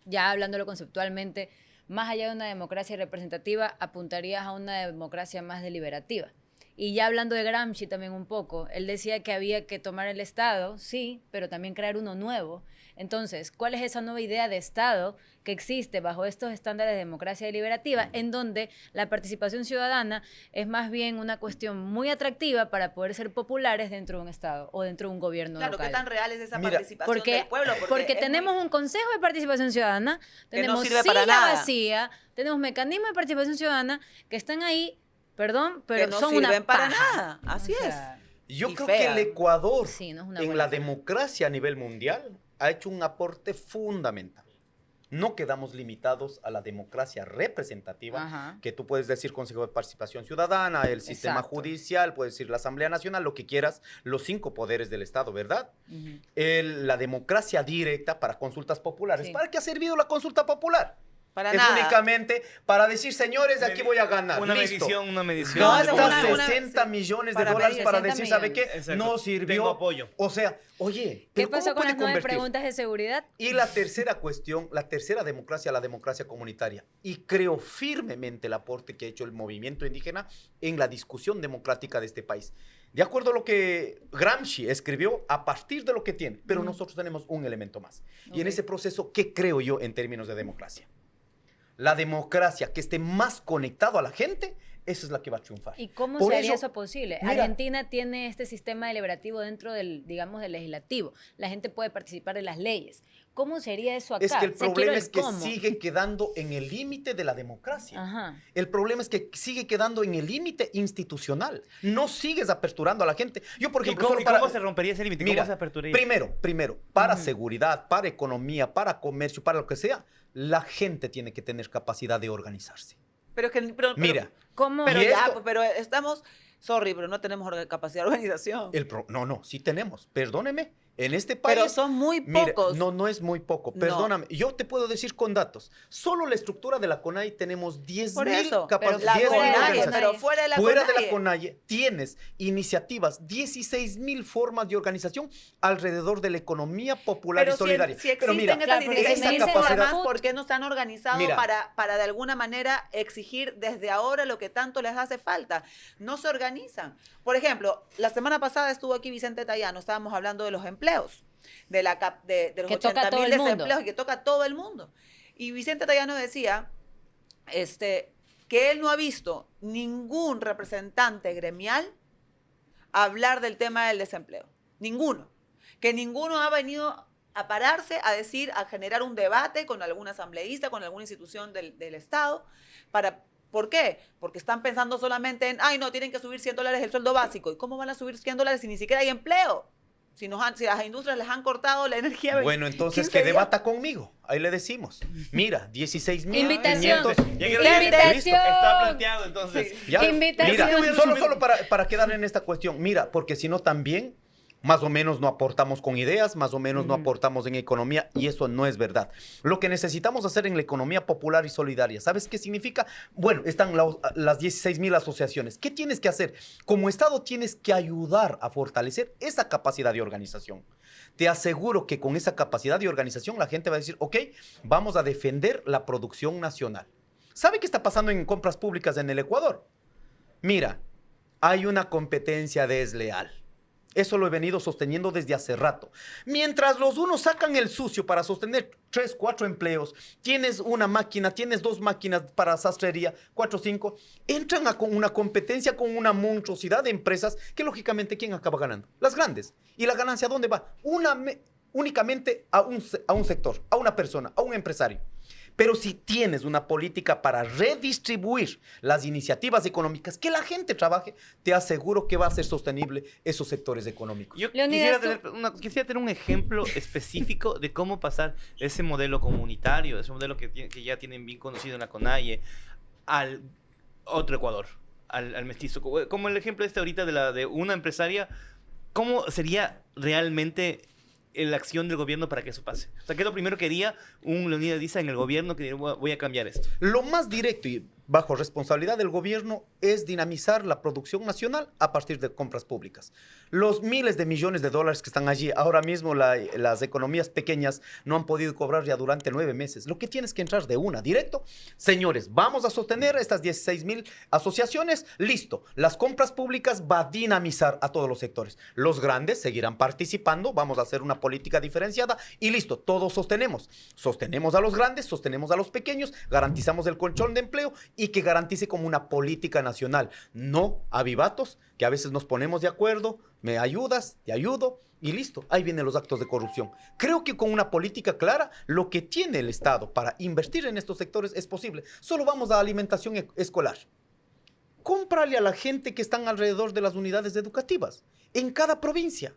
S3: ya hablándolo conceptualmente, más allá de una democracia representativa, apuntarías a una democracia más deliberativa. Y ya hablando de Gramsci también un poco, él decía que había que tomar el Estado, sí, pero también crear uno nuevo. Entonces, ¿cuál es esa nueva idea de Estado que existe bajo estos estándares de democracia deliberativa, en donde la participación ciudadana es más bien una cuestión muy atractiva para poder ser populares dentro de un Estado o dentro de un gobierno local?
S1: Claro, ¿qué tan real es esa
S4: Mira,
S1: participación del pueblo?
S3: Porque tenemos un Consejo de Participación Ciudadana,
S1: Que no
S3: tenemos
S1: sirve para
S3: silla
S1: nada.
S3: vacía, tenemos mecanismos de participación ciudadana que están ahí, perdón, pero
S1: que no
S3: son
S1: sirven
S3: una
S1: para
S3: paja.
S1: nada. Así
S3: O sea,
S4: Yo
S1: Y
S4: creo
S1: fea.
S4: que el Ecuador,
S3: Sí, no es una
S4: en
S3: buena
S4: la
S3: forma.
S4: democracia a nivel mundial, ha hecho un aporte fundamental. No quedamos limitados a la democracia representativa,
S3: Ajá.
S4: que tú puedes decir Consejo de Participación Ciudadana, el sistema
S3: Exacto.
S4: judicial, puedes decir la Asamblea Nacional, lo que quieras, los 5 poderes del Estado, ¿verdad?
S3: Ujú.
S4: La democracia directa para consultas populares.
S3: Sí.
S4: ¿Para qué ha servido la consulta popular?
S1: Para
S4: es
S1: nada.
S4: únicamente para decir, señores, de aquí voy a ganar.
S2: Una
S4: Listo.
S2: medición.
S1: No,
S4: Gasta
S1: es una-
S4: 60
S1: sí,
S4: millones de
S1: para
S4: dólares
S1: medir
S4: para
S3: 60
S4: decir, ¿sabe qué?
S3: millones.
S2: Exacto.
S4: No sirvió.
S2: Tengo apoyo.
S4: O sea, oye,
S3: ¿Qué
S4: ¿pero
S3: pasó
S4: cómo
S3: con
S4: puede
S3: las 9
S4: convertir?
S3: preguntas de seguridad?
S4: Y la tercera cuestión, la tercera democracia, la democracia comunitaria. Y creo firmemente el aporte que ha hecho el movimiento indígena en la discusión democrática de este país. De acuerdo a lo que Gramsci escribió, a partir de lo que tiene, pero nosotros tenemos un elemento más. Y en
S3: Ok.
S4: ese proceso, ¿qué creo yo en términos de democracia? La democracia que esté más conectado a la gente, esa es la que va a triunfar.
S3: ¿Y cómo
S4: Por
S3: se haría
S4: eso,
S3: eso posible?
S4: mira,
S3: Argentina tiene este sistema deliberativo dentro del, digamos, del legislativo. La gente puede participar de las leyes. ¿Cómo sería eso acá?
S4: es que el
S3: O sea, quiero
S4: problema
S3: el
S4: es que
S3: cómo.
S4: sigue quedando en el límite de la democracia.
S3: Ajá.
S4: El problema es que sigue quedando en el límite institucional. No sigues aperturando a la gente. Yo, por
S2: ¿Y
S4: ejemplo,
S2: cómo,
S4: solo para...
S2: cómo se rompería ese límite?
S4: Mira,
S2: ¿Cómo se aperturaría?
S4: primero, para
S3: Ujú.
S4: seguridad, para economía, para comercio, para lo que sea, la gente tiene que tener capacidad de organizarse.
S1: Pero es que,
S4: Mira,
S3: ¿Cómo?
S1: pero
S4: Y
S1: ya,
S4: esto-
S1: pero estamos, sorry, pero no tenemos capacidad de organización.
S4: no, sí tenemos. Perdóneme, en este país...
S1: Pero son muy
S4: Mira,
S1: pocos.
S4: no es muy poco.
S1: No.
S4: Perdóname. Yo te puedo decir con datos. Solo la estructura de la CONAI tenemos 10,000
S1: Por eso,
S3: pero
S1: la
S4: 10,000
S3: fuera de la
S1: CONAIE,
S4: organizaciones.
S1: pero fuera de la
S4: Fuera de
S1: CONAIE.
S4: la CONAIE tienes iniciativas, 16,000 formas de organización alrededor de la economía popular
S1: Pero
S4: y solidaria.
S1: si
S4: Pero
S1: existen
S4: mira,
S1: estas
S3: Claro, porque si me
S1: 16
S3: dicen
S1: formas,
S3: la
S1: ¿por qué no se han organizado
S4: Mira.
S1: para de alguna manera exigir desde ahora lo que tanto les hace falta? No se organizan. Por ejemplo, la semana pasada estuvo aquí Vicente Tayano, estábamos hablando de los empleos, de los
S3: Que toca a todo
S1: 80,000
S3: el mundo.
S1: desempleos y que toca a todo el mundo. Y Vicente Tayano decía que él no ha visto ningún representante gremial hablar del tema del desempleo. Ninguno. Que ninguno ha venido a pararse a decir, a generar un debate con algún asambleísta, con alguna institución del Estado. ¿Por qué? Porque están pensando solamente en, ay, no, tienen que subir $100 el sueldo básico. ¿Y cómo van a subir $100 si ni siquiera hay empleo? Si las industrias les han cortado la energía.
S4: Bueno, entonces
S1: 15
S4: que
S1: días.
S4: debata conmigo. Ahí le decimos. Mira, 16.500.
S3: Invitación.
S2: Ya quedó,
S3: Invitación.
S2: listo, está planteado entonces.
S1: Sí.
S4: Ya,
S3: Invitación.
S4: mira, solo para quedar en esta cuestión. Mira, porque si no también, más o menos no aportamos con ideas, más o menos no aportamos en economía, y eso no es verdad. Lo que necesitamos hacer en la economía popular y solidaria, ¿sabes qué significa? Bueno, están las 16.000 asociaciones. ¿Qué tienes que hacer? Como Estado tienes que ayudar a fortalecer esa capacidad de organización. Te aseguro que con esa capacidad de organización la gente va a decir, ok, vamos a defender la producción nacional. ¿Sabe qué está pasando en compras públicas en el Ecuador? Mira, hay una competencia desleal. Eso lo he venido sosteniendo desde hace rato. Mientras los unos sacan el sucio para sostener 3, 4 empleos, tienes una máquina, tienes 2 máquinas para sastrería, 4, 5, entran a una competencia con una monstruosidad de empresas que lógicamente ¿quién acaba ganando? Las grandes. ¿Y la ganancia a dónde va? Únicamente a un sector, a una persona, a un empresario. Pero si tienes una política para redistribuir las iniciativas económicas, que la gente trabaje, te aseguro que va a ser sostenible esos sectores económicos.
S2: Yo
S3: Leonidas,
S2: quisiera tener un ejemplo específico de cómo pasar ese modelo comunitario, ese modelo que ya tienen bien conocido en la CONAIE, al otro Ecuador, al mestizo. Como el ejemplo ahorita de una empresaria, ¿cómo sería realmente la acción del gobierno para que eso pase? O sea, ¿qué es lo primero que haría un Leonidas Diza en el gobierno que diría, voy a cambiar esto?
S4: Lo más directo y bajo responsabilidad del gobierno es dinamizar la producción nacional a partir de compras públicas. Los miles de millones de dólares que están allí, ahora mismo las economías pequeñas no han podido cobrar ya durante 9 meses. Lo que tienes que entrar de una, directo. Señores, vamos a sostener estas 16.000 asociaciones. Listo. Las compras públicas va a dinamizar a todos los sectores. Los grandes seguirán participando. Vamos a hacer una política diferenciada y listo. Todos sostenemos. Sostenemos a los grandes, sostenemos a los pequeños, garantizamos el colchón de empleo y que garantice como una política nacional, no avivatos, que a veces nos ponemos de acuerdo, me ayudas, te ayudo, y listo, ahí vienen los actos de corrupción. Creo que con una política clara, lo que tiene el Estado para invertir en estos sectores es posible. Solo vamos a alimentación escolar. Cómprale a la gente que están alrededor de las unidades educativas, en cada provincia.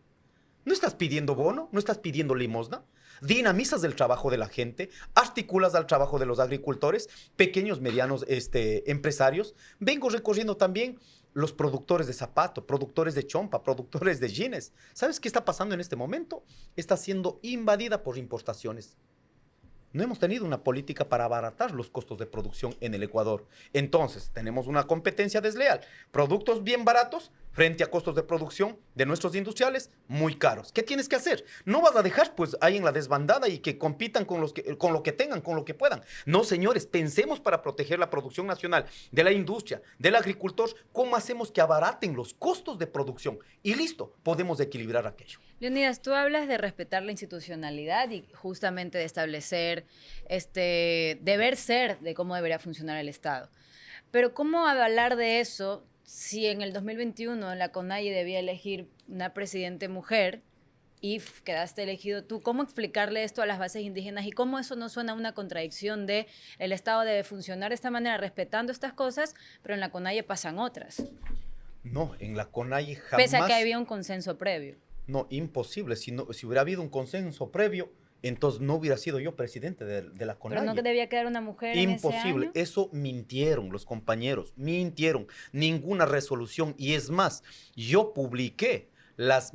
S4: ¿No estás pidiendo bono? ¿No estás pidiendo limosna? Dinamizas el trabajo de la gente, articulas al trabajo de los agricultores, pequeños, medianos empresarios. Vengo recorriendo también los productores de zapato, productores de chompa, productores de jeans. ¿Sabes qué está pasando en este momento? Está siendo invadida por importaciones. No hemos tenido una política para abaratar los costos de producción en el Ecuador. Entonces, tenemos una competencia desleal. Productos bien baratos frente a costos de producción de nuestros industriales muy caros. ¿Qué tienes que hacer? No vas a dejar pues ahí en la desbandada y que compitan con lo que tengan, con lo que puedan. No, señores, pensemos para proteger la producción nacional de la industria, del agricultor, cómo hacemos que abaraten los costos de producción. Y listo, podemos equilibrar aquello.
S3: Leonidas, tú hablas de respetar la institucionalidad y justamente de establecer este deber ser de cómo debería funcionar el Estado. Pero ¿cómo hablar de eso si en el 2021 la CONAIE debía elegir una presidente mujer y quedaste elegido tú? ¿Cómo explicarle esto a las bases indígenas y cómo eso no suena a una contradicción de el Estado debe funcionar de esta manera respetando estas cosas, pero en la CONAIE pasan otras?
S4: No, en la CONAIE jamás...
S3: Pese a que había un consenso previo.
S4: No, imposible. Si hubiera habido un consenso previo, entonces no hubiera sido yo presidente de la CONAIE.
S3: Pero no debía quedar una mujer en ese
S4: Imposible.
S3: año.
S4: Eso mintieron los compañeros, mintieron. Ninguna resolución. Y es más, yo publiqué las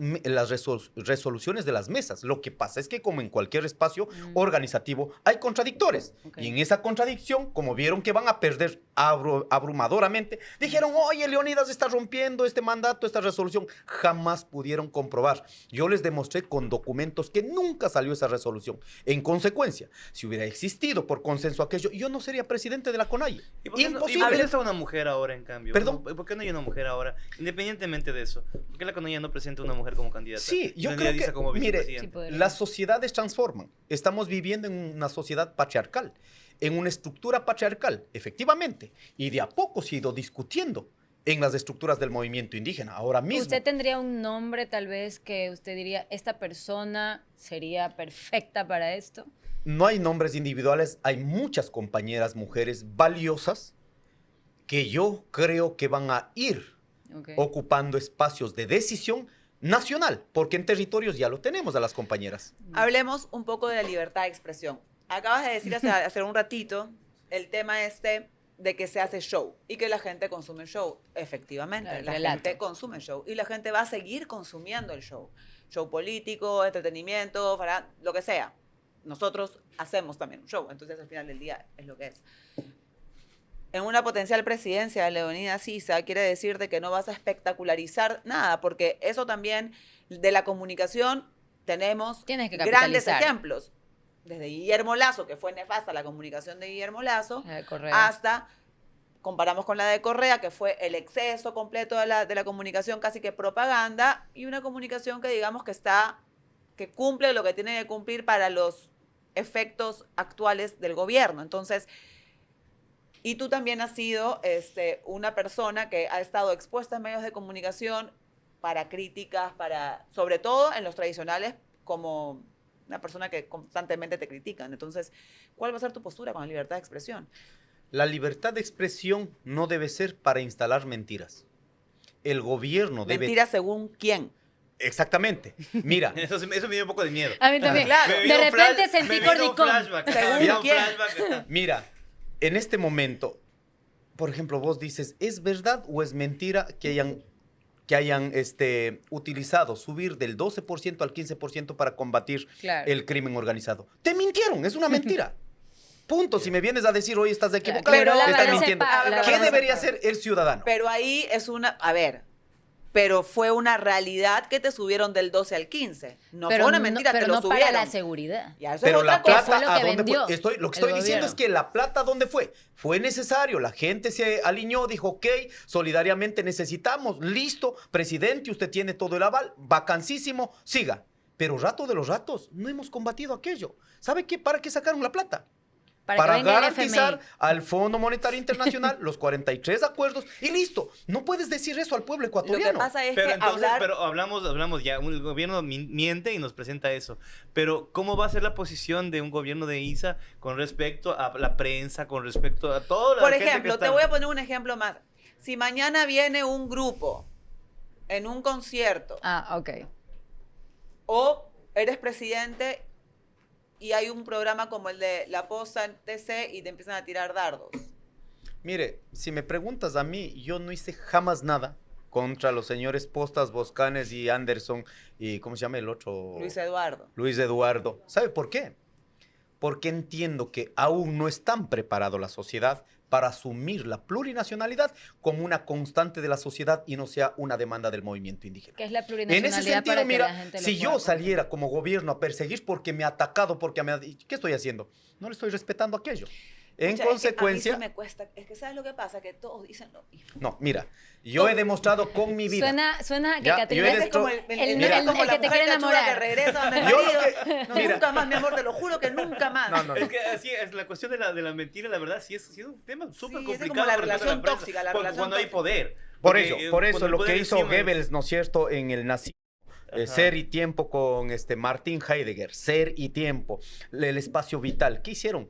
S4: resoluciones de las mesas. Lo que pasa es que como en cualquier espacio organizativo hay contradictores.
S3: Okay.
S4: Y en esa contradicción, como vieron que van a perder abrumadoramente, dijeron, oye, Leonidas está rompiendo este mandato, esta resolución. Jamás pudieron comprobar. Yo les demostré con documentos que nunca salió esa resolución. En consecuencia, si hubiera existido por consenso aquello, yo no sería presidente de la CONAIE.
S2: ¿Y por qué
S4: Imposible.
S2: no está una mujer ahora, en cambio?
S4: ¿Perdón?
S2: ¿Por qué no hay una mujer ahora? Independientemente de eso. ¿Por qué la CONAIE no presenta una mujer como candidata?
S4: Sí, yo
S2: Leonidas
S4: creo
S2: Diza
S4: que,
S2: como
S4: mire,
S2: vicepresidente.
S3: Sí, podría.
S4: las sociedades transforman. Estamos viviendo en una sociedad patriarcal, en una estructura patriarcal, efectivamente, y de a poco se ha ido discutiendo en las estructuras del movimiento indígena. Ahora mismo,
S3: ¿Usted tendría un nombre tal vez que usted diría, esta persona sería perfecta para esto?
S4: no hay nombres individuales, hay muchas compañeras mujeres valiosas que yo creo que van a ir
S3: Ok.
S4: ocupando espacios de decisión nacional, porque en territorios ya lo tenemos a las compañeras.
S1: Hablemos un poco de la libertad de expresión. Acabas de decir hace un ratito el tema de que se hace show y que la gente consume show. Efectivamente,
S3: Claro,
S1: la
S3: relato.
S1: gente consume show y la gente va a seguir consumiendo el show. Show político, entretenimiento, lo que sea. Nosotros hacemos también un show, entonces al final del día es lo que es. En una potencial presidencia de Leonidas Sisa quiere decir de que no vas a espectacularizar nada, porque eso también de la comunicación tenemos
S3: Tienes que
S1: grandes
S3: capitalizar.
S1: ejemplos. Desde Guillermo Lazo, que fue nefasta la comunicación de Guillermo Lazo,
S3: Correa.
S1: hasta, comparamos con la de Correa, que fue el exceso completo de la comunicación, casi que propaganda, y una comunicación que digamos que cumple lo que tiene que cumplir para los efectos actuales del gobierno. Entonces, y tú también has sido una persona que ha estado expuesta en medios de comunicación para críticas, sobre todo en los tradicionales, como una persona que constantemente te critican. Entonces, ¿cuál va a ser tu postura con la libertad de expresión?
S4: La libertad de expresión no debe ser para instalar mentiras. El gobierno debe...
S1: Mentiras según quién.
S4: Exactamente. Mira,
S2: Eso me dio un poco de miedo.
S3: A mí también.
S1: Claro.
S2: Me
S3: De
S2: vino un
S3: repente
S2: flash-
S3: sentí
S2: me vino un
S3: cordicón.
S2: flashback.
S1: Según
S2: Me vino un
S1: quién.
S2: flashback.
S4: mira, en este momento, por ejemplo, vos dices, ¿es verdad o es mentira que hayan utilizado subir del 12% al 15% para combatir
S3: Claro.
S4: el crimen organizado? Te mintieron, es una mentira. Punto. Si me vienes a decir, hoy estás equivocado,
S1: Pero la
S4: estás
S1: balanza
S4: mintiendo.
S1: pa- la
S4: ¿Qué
S1: balanza
S4: debería
S1: pa-
S4: hacer el ciudadano?
S1: Pero ahí es pero fue una realidad que te subieron del 12 al 15. No fue una mentira,
S3: pero
S1: te lo
S3: no
S1: subieron.
S3: para la seguridad.
S1: Ya, eso
S4: Pero
S1: es
S4: la
S1: otra cosa.
S3: fue
S4: plata,
S3: lo
S4: ¿a
S3: que
S4: dónde
S3: vendió
S4: fue? Lo que
S3: el
S4: estoy diciendo
S3: gobierno.
S4: es que la plata, ¿dónde fue? Fue necesario. La gente se alineó, dijo, ok, solidariamente necesitamos. Listo, presidente, usted tiene todo el aval. Vacancísimo, siga. Pero rato de los ratos, no hemos combatido aquello. ¿Sabe qué? ¿Para qué sacaron la plata?
S3: Para que venga el
S4: garantizar
S3: FMI.
S4: al Fondo Monetario Internacional los 43 acuerdos y listo. No puedes decir eso al pueblo
S1: Lo que
S4: ecuatoriano.
S1: pasa es
S2: Pero
S1: que
S2: entonces, pero hablamos ya, el gobierno miente y nos presenta eso. Pero ¿cómo va a ser la posición de un gobierno de ISA con respecto a la prensa, con respecto a toda la
S1: Por
S2: gente que
S1: ejemplo,
S2: está-
S1: te voy a poner un ejemplo más. Si mañana viene un grupo en un concierto
S3: Ah, ok.
S1: o eres presidente y hay un programa como el de La Posta en TC y te empiezan a tirar dardos.
S4: Mire, si me preguntas a mí, yo no hice jamás nada contra los señores Postas, Boscanes y Anderson y ¿cómo se llama el otro?
S1: Luis Eduardo.
S4: Luis Eduardo. ¿Sabe por qué? Porque entiendo que aún no están preparado la sociedad para asumir la plurinacionalidad como una constante de la sociedad y no sea una demanda del movimiento indígena.
S3: Que es la
S4: En
S3: plurinacionalidad
S4: ese sentido,
S3: para que la
S4: mira,
S3: gente lo
S4: si
S3: pueda
S4: yo saliera
S3: comprender.
S4: como gobierno a perseguir porque me ha atacado, ¿qué estoy haciendo? No le estoy respetando aquello. En
S1: Pucha, es que
S4: consecuencia,
S1: a mí sí me cuesta. Es que ¿sabes lo que pasa? Que todos dicen lo mismo.
S4: no, mira, yo he demostrado con mi vida.
S3: Suena que
S4: Ya,
S3: Catrina
S4: yo he
S3: es
S1: Es como el,
S4: Mira.
S1: como
S3: el
S1: la
S3: que te
S1: mujer
S3: quiere
S1: cachuda que
S3: enamorar.
S1: regresa donde el
S4: Yo lo
S1: marido.
S4: que-
S1: No,
S4: mira.
S1: nunca más, mi amor, te lo juro que nunca más.
S4: No, no,
S2: Es que así es la cuestión de la mentira, la verdad, sí es un tema súper
S1: es
S2: complicado.
S1: como la
S2: con respecto a
S1: relación
S2: prensa,
S1: tóxica, la
S2: cuando-
S1: relación
S2: cuando hay
S1: tóxica.
S2: poder.
S4: Por
S2: Porque,
S4: eso
S2: cuando el
S4: lo
S2: poder
S4: que hizo
S2: encima es-
S4: Goebbels, ¿no es cierto?, en el nazismo.
S2: Ajá.
S4: Ser y tiempo con Martin Heidegger, ser y tiempo, el espacio vital. ¿Qué hicieron?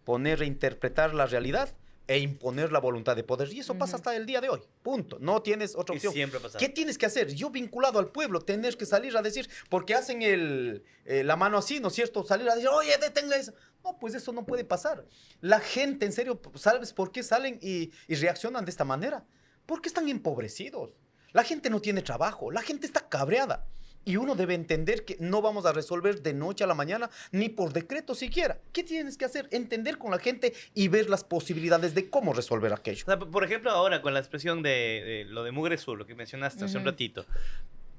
S4: Reinterpretar la realidad e imponer la voluntad de poder. Y eso pasa hasta el día de hoy. Punto. No tienes otra
S2: Y
S4: opción.
S2: siempre pasa.
S4: ¿Qué tienes que hacer? Yo vinculado al pueblo, tener que salir a decir, porque hacen la mano así, ¿no es cierto? Salir a decir, oye, detenga eso. No, pues eso no puede pasar. La gente, en serio, ¿sabes por qué salen y reaccionan de esta manera? Porque están empobrecidos. La gente no tiene trabajo, la gente está cabreada. Y uno debe entender que no vamos a resolver de noche a la mañana, ni por decreto siquiera. ¿Qué tienes que hacer? Entender con la gente y ver las posibilidades de cómo resolver aquello.
S2: O sea, por ejemplo, ahora con la expresión de lo de Mugre Sur, lo que mencionaste hace un
S3: Ujú.
S2: ratito.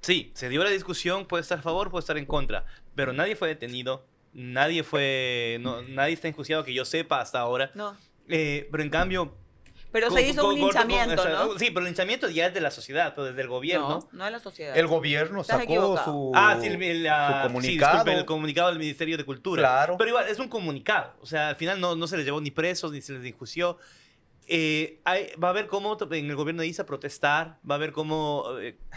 S2: Sí, se dio la discusión, puede estar a favor, puede estar en contra, pero nadie fue detenido, nadie está enjuiciado que yo sepa hasta ahora.
S1: No.
S2: Pero en cambio...
S1: Pero se hizo un linchamiento,
S2: o sea,
S1: ¿no?
S2: Sí, pero el linchamiento ya es de la sociedad, pues, desde el gobierno.
S1: No, no es la sociedad.
S4: El gobierno
S1: Estás
S4: sacó
S1: equivocado.
S4: su,
S2: Sí,
S4: su
S2: sí,
S4: comunicado.
S2: disculpe, el comunicado del Ministerio de Cultura.
S4: Claro.
S2: Pero igual, es un comunicado. O sea, al final no se les llevó ni presos, ni se les enjuició. Va a haber cómo en el gobierno de ISA protestar, va a haber cómo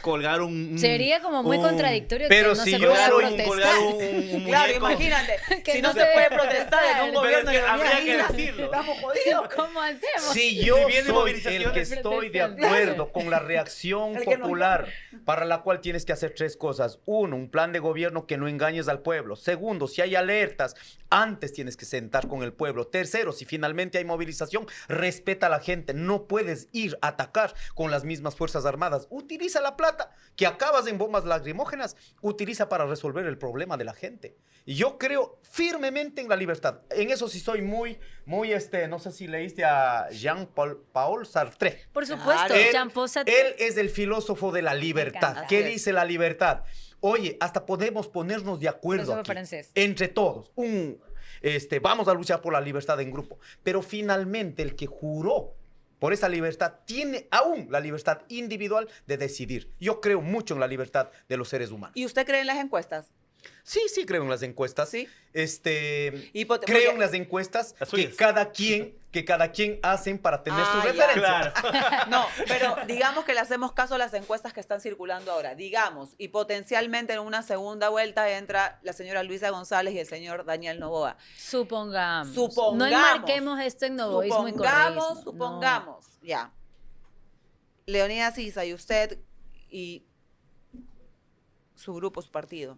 S2: colgar
S3: Sería como muy contradictorio
S4: pero
S3: que no
S4: si
S3: se
S4: yo
S3: pueda
S4: soy
S3: protestar.
S2: colgar un
S1: Claro,
S2: muñeco.
S1: imagínate,
S3: Que
S1: si
S3: no
S1: no
S3: se
S1: se puede
S3: debe
S1: protestar en un
S3: protestar.
S1: gobierno
S2: Pero es que
S1: de
S2: habría que
S1: Isla,
S2: decirlo.
S1: estamos jodidos.
S3: ¿Cómo hacemos?
S4: Si yo
S2: Si vienen
S4: soy
S2: movilizaciones,
S4: el que estoy de
S3: protestando.
S4: acuerdo con la reacción
S1: El que no-
S4: popular, para la cual tienes que hacer tres cosas. Uno, un plan de gobierno que no engañes al pueblo. Segundo, si hay alertas, antes tienes que sentar con el pueblo. Tercero, si finalmente hay movilización, respeta a la gente. No puedes ir a atacar con las mismas Fuerzas Armadas. Utiliza la plata que acabas en bombas lacrimógenas, utiliza para resolver el problema de la gente. Y yo creo firmemente en la libertad. En eso sí soy muy, no sé si leíste a Jean-Paul Sartre.
S3: Por supuesto,
S1: Claro.
S3: Jean-Paul Sartre.
S4: Él es el filósofo de la libertad.
S3: encanta.
S4: ¿Qué
S1: Así es.
S4: dice la libertad? Oye, hasta podemos ponernos de acuerdo
S3: Filósofo
S4: aquí,
S3: francés.
S4: entre todos. Vamos a luchar por la libertad en grupo. Pero finalmente el que juró por esa libertad tiene aún la libertad individual de decidir. Yo creo mucho en la libertad de los seres humanos.
S1: ¿Y usted cree en las encuestas?
S4: Sí, sí creo en las encuestas.
S1: Sí.
S4: Creo
S1: Porque-
S4: en las encuestas
S2: Las
S4: que
S2: suyas.
S4: cada quien hacen para tener sus
S1: Ah, ya.
S4: referencias.
S2: Claro.
S1: No, pero digamos que le hacemos caso a las encuestas que están circulando ahora. Digamos, y potencialmente en una segunda vuelta entra la señora Luisa González y el señor Daniel Noboa.
S3: Supongamos.
S1: Supongamos.
S3: No enmarquemos esto en novoísmo y correísmo.
S1: Supongamos, ya. Leonidas Issa y usted y su grupo, su partido.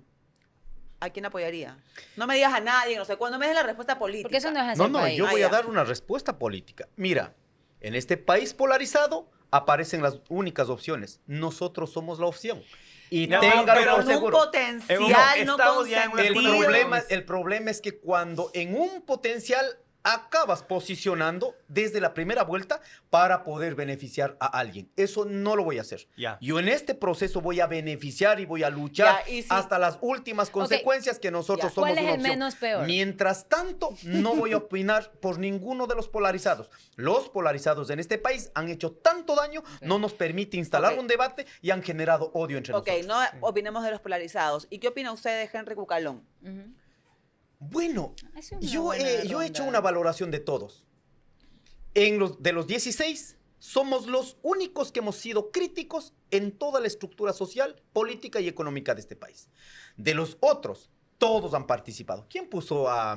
S1: ¿A quién apoyaría? No me digas a nadie, no sé cuándo, me des la respuesta política.
S3: Porque eso no es así.
S4: No, no, yo voy
S1: Ah,
S4: a
S1: ya.
S4: dar una respuesta política. Mira, en este país polarizado aparecen las únicas opciones. Nosotros somos la opción. Y
S2: No,
S4: téngalo
S1: pero
S4: por
S1: en un
S4: seguro.
S1: potencial no
S2: Estamos ya en una
S1: consentido.
S4: El problema es que cuando en un potencial acabas posicionando desde la primera vuelta para poder beneficiar a alguien. Eso no lo voy a hacer.
S2: Ya.
S4: Yo en este proceso voy a beneficiar y voy a luchar
S1: Ya, y si-
S4: hasta las últimas consecuencias que nosotros
S1: Ya.
S4: somos
S3: ¿Cuál es
S4: una
S3: el
S4: opción.
S3: menos peor?
S4: Mientras tanto, no voy a opinar por ninguno de los polarizados. Los polarizados en este país han hecho tanto daño, no nos permite instalar
S1: Ok.
S4: un debate y han generado odio entre
S1: Ok,
S4: nosotros.
S1: no opinemos de los polarizados. ¿Y qué opina usted de Henry Cucalón?
S3: Ujú.
S4: Bueno,
S3: Es una
S4: yo
S3: buena
S4: he
S3: ronda.
S4: hecho una valoración de todos. De los 16, somos los únicos que hemos sido críticos en toda la estructura social, política y económica de este país. De los otros, todos han participado. ¿Quién puso a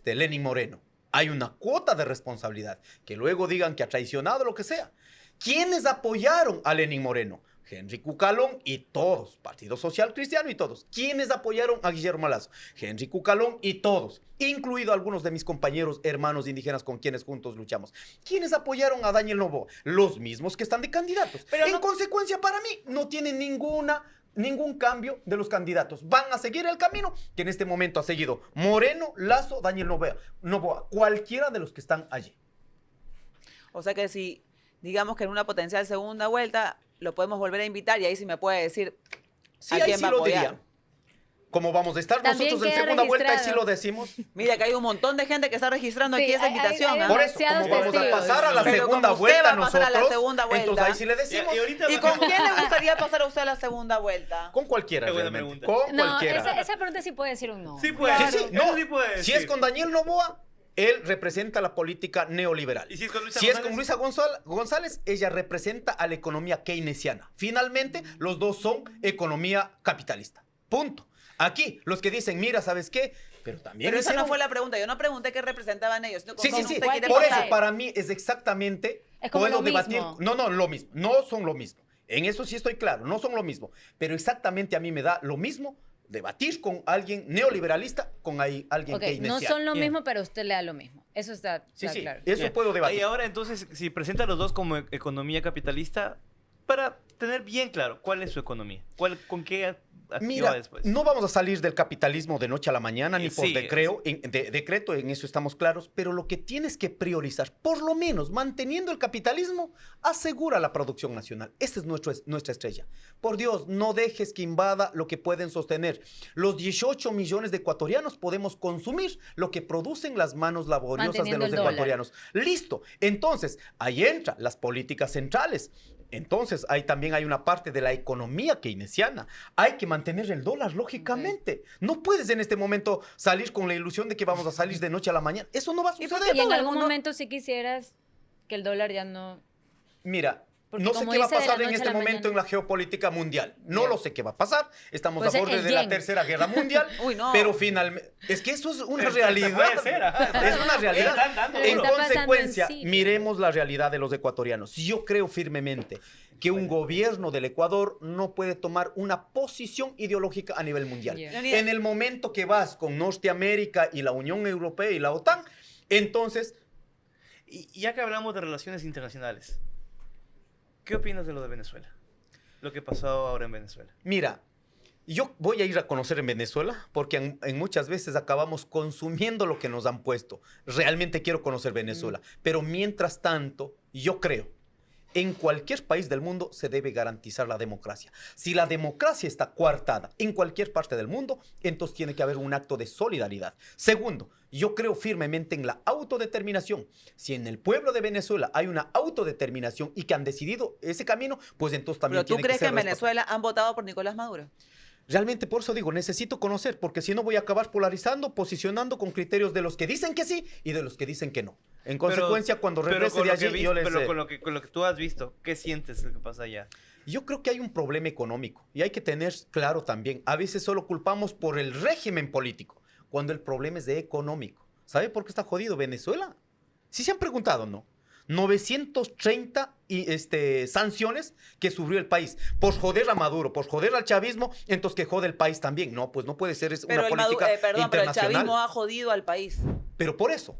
S4: Lenín Moreno? Hay una cuota de responsabilidad. Que luego digan que ha traicionado, lo que sea. ¿Quiénes apoyaron a Lenín Moreno? Henry Cucalón y todos, Partido Social Cristiano y todos. ¿Quiénes apoyaron a Guillermo Lazo? Henry Cucalón y todos, incluido algunos de mis compañeros hermanos indígenas con quienes juntos luchamos. ¿Quiénes apoyaron a Daniel Noboa? Los mismos que están de candidatos.
S1: Pero
S4: en
S1: no-
S4: consecuencia, para mí, no tienen ningún cambio de los candidatos. Van a seguir el camino que en este momento ha seguido Moreno, Lazo, Daniel Noboa, cualquiera de los que están allí.
S1: O sea que si, digamos que en una potencial segunda vuelta, lo podemos volver a invitar y ahí sí me puede decir
S4: Sí,
S1: a
S4: ahí
S1: quién
S4: sí
S1: va a
S4: lo
S1: apoyar.
S4: diría. Como vamos a estar
S3: También
S4: nosotros en
S3: queda
S4: segunda vuelta, ahí sí
S3: registrado.
S4: lo decimos.
S1: Mira que hay un montón de gente que está registrando
S3: Sí,
S1: aquí esa
S3: hay-
S1: invitación.
S3: hay
S1: ¿ah?
S4: Por eso, como
S3: demasiados
S4: vamos a
S3: testigos.
S4: pasar a la
S1: Pero
S4: segunda
S1: como usted
S4: vuelta
S1: va a pasar a la
S4: nosotros,
S1: segunda vuelta,
S4: entonces ahí sí le decimos.
S2: Y ahorita
S1: ¿Y con quién le gustaría pasar a usted a la segunda vuelta?
S4: Con cualquiera,
S2: Qué buena
S4: realmente.
S2: pregunta.
S4: Con
S3: No,
S4: cualquiera.
S3: esa pregunta sí puede decir un no.
S2: Sí puede,
S4: Sí, sí, no.
S2: eso sí puede
S4: Si
S2: decir.
S4: es con Daniel Noboa, él representa la política neoliberal.
S2: ¿Y si es con Luisa
S4: Si es
S2: González?
S4: con Luisa González, ella representa a la economía keynesiana. Finalmente, los dos son economía capitalista. Punto. Aquí, los que dicen, mira, ¿sabes qué? Pero también
S1: Pero esa no
S4: hicieron-
S1: fue la pregunta. Yo no pregunté qué representaban ellos. Sino con
S4: Sí,
S1: quién
S4: sí, sí.
S1: usted quiere
S4: Por
S1: pasar.
S4: eso, para mí es exactamente.
S3: Es como
S4: puedo
S3: lo
S4: debatir.
S3: mismo.
S4: No, lo mismo. No son lo mismo. En eso sí estoy claro. No son lo mismo. Pero exactamente a mí me da lo mismo debatir con alguien neoliberalista con alguien
S3: Ok, no
S4: keynesiano.
S3: son lo
S2: Bien.
S3: mismo, pero usted le da lo mismo. Eso está,
S4: Sí,
S3: está
S4: sí.
S3: claro.
S4: Eso
S2: Bien.
S4: puedo debatir.
S2: Y ahora entonces, si presenta a los dos como economía capitalista, para tener bien claro cuál es su economía, con qué activa
S4: Mira,
S2: después.
S4: no vamos a salir del capitalismo de noche a la mañana, ni por
S2: Sí,
S4: decreto, en eso estamos claros, pero lo que tienes que priorizar, por lo menos manteniendo el capitalismo, asegura la producción nacional. Esta es nuestra estrella. Por Dios, no dejes que invada lo que pueden sostener. Los 18 millones de ecuatorianos podemos consumir lo que producen las manos laboriosas de
S3: Manteniendo
S4: los
S3: el dólar.
S4: ecuatorianos. Listo. Entonces, ahí entran las políticas centrales. Entonces, ahí también hay una parte de la economía keynesiana. Hay que mantener el dólar, lógicamente. No puedes en este momento salir con la ilusión de que vamos a salir de noche a la mañana. Eso no va a
S1: ¿Y por
S4: suceder.
S1: qué
S3: Y en
S1: todo el
S3: algún
S1: mundo-
S3: momento si quisieras que el dólar ya no...
S4: Mira,
S3: Porque
S4: no sé
S3: como
S4: qué va a
S3: dice, de la
S4: pasar en
S3: noche a
S4: este
S3: la
S4: momento
S3: mañana.
S4: en la geopolítica mundial. No
S3: Ya.
S4: lo sé qué va a pasar. Estamos
S3: Pues
S4: a borde
S3: el
S4: de la
S3: yen.
S4: Tercera Guerra Mundial.
S1: Uy, no.
S4: Pero finalmente... Es que eso es una
S2: Puede
S4: realidad.
S2: ser, ajá.
S4: Es una realidad.
S2: Están dando
S3: Pero
S4: En
S2: duro.
S3: está pasando
S4: consecuencia,
S3: en Siria.
S4: miremos la realidad de los ecuatorianos. Yo creo firmemente que un gobierno del Ecuador no puede tomar una posición ideológica a nivel mundial.
S3: Ya.
S1: Leonidas,
S4: En el momento que vas con Norteamérica y la Unión Europea y la OTAN, entonces,
S2: Y ya que hablamos de relaciones internacionales, ¿qué opinas de lo de Venezuela? Lo que pasó ahora en Venezuela.
S4: mira, yo voy a ir a conocer en Venezuela porque en muchas veces acabamos consumiendo lo que nos han puesto. Realmente quiero conocer Venezuela, pero mientras tanto, yo creo en cualquier país del mundo se debe garantizar la democracia. Si la democracia está coartada en cualquier parte del mundo, entonces tiene que haber un acto de solidaridad. Segundo, yo creo firmemente en la autodeterminación. Si en el pueblo de Venezuela hay una autodeterminación y que han decidido ese camino, pues entonces también
S1: ¿pero tú
S4: tiene
S1: crees que
S4: ser
S1: en
S4: respetado.
S1: Venezuela han votado por Nicolás Maduro?
S4: Realmente por eso digo, necesito conocer, porque si no voy a acabar polarizando, posicionando con criterios de los que dicen que sí y de los que dicen que no. En consecuencia, cuando regrese
S2: con
S4: de
S2: lo que
S4: allí, yo les...
S2: pero con lo que tú has visto, ¿qué sientes de lo que pasa allá?
S4: Yo creo que hay un problema económico y hay que tener claro también, a veces solo culpamos por el régimen político, cuando el problema es de económico. ¿Sabe por qué está jodido Venezuela? Sí se han preguntado, ¿no? 930 sanciones que sufrió el país por joder a Maduro, por joder al chavismo, entonces que jode el país también. No, pues no puede ser, es
S1: Pero
S4: una
S1: el
S4: política
S1: pero el
S4: internacional.
S1: chavismo ha jodido al país.
S4: Pero por eso,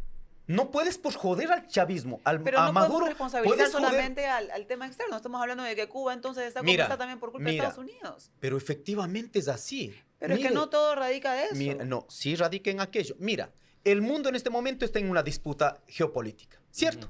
S4: no puedes por joder al chavismo,
S1: Pero
S4: a
S1: no
S4: Maduro,
S1: podemos responsabilizar
S4: puedes joder.
S1: solamente al tema externo. Estamos hablando de que Cuba entonces está como
S4: Mira,
S1: está también por culpa de
S4: mira.
S1: Estados Unidos.
S4: Pero efectivamente es así.
S1: Pero es que
S4: Mire,
S1: no todo radica de eso.
S4: mira, no, sí radica en aquello. Mira, el mundo en este momento está en una disputa geopolítica, ¿cierto?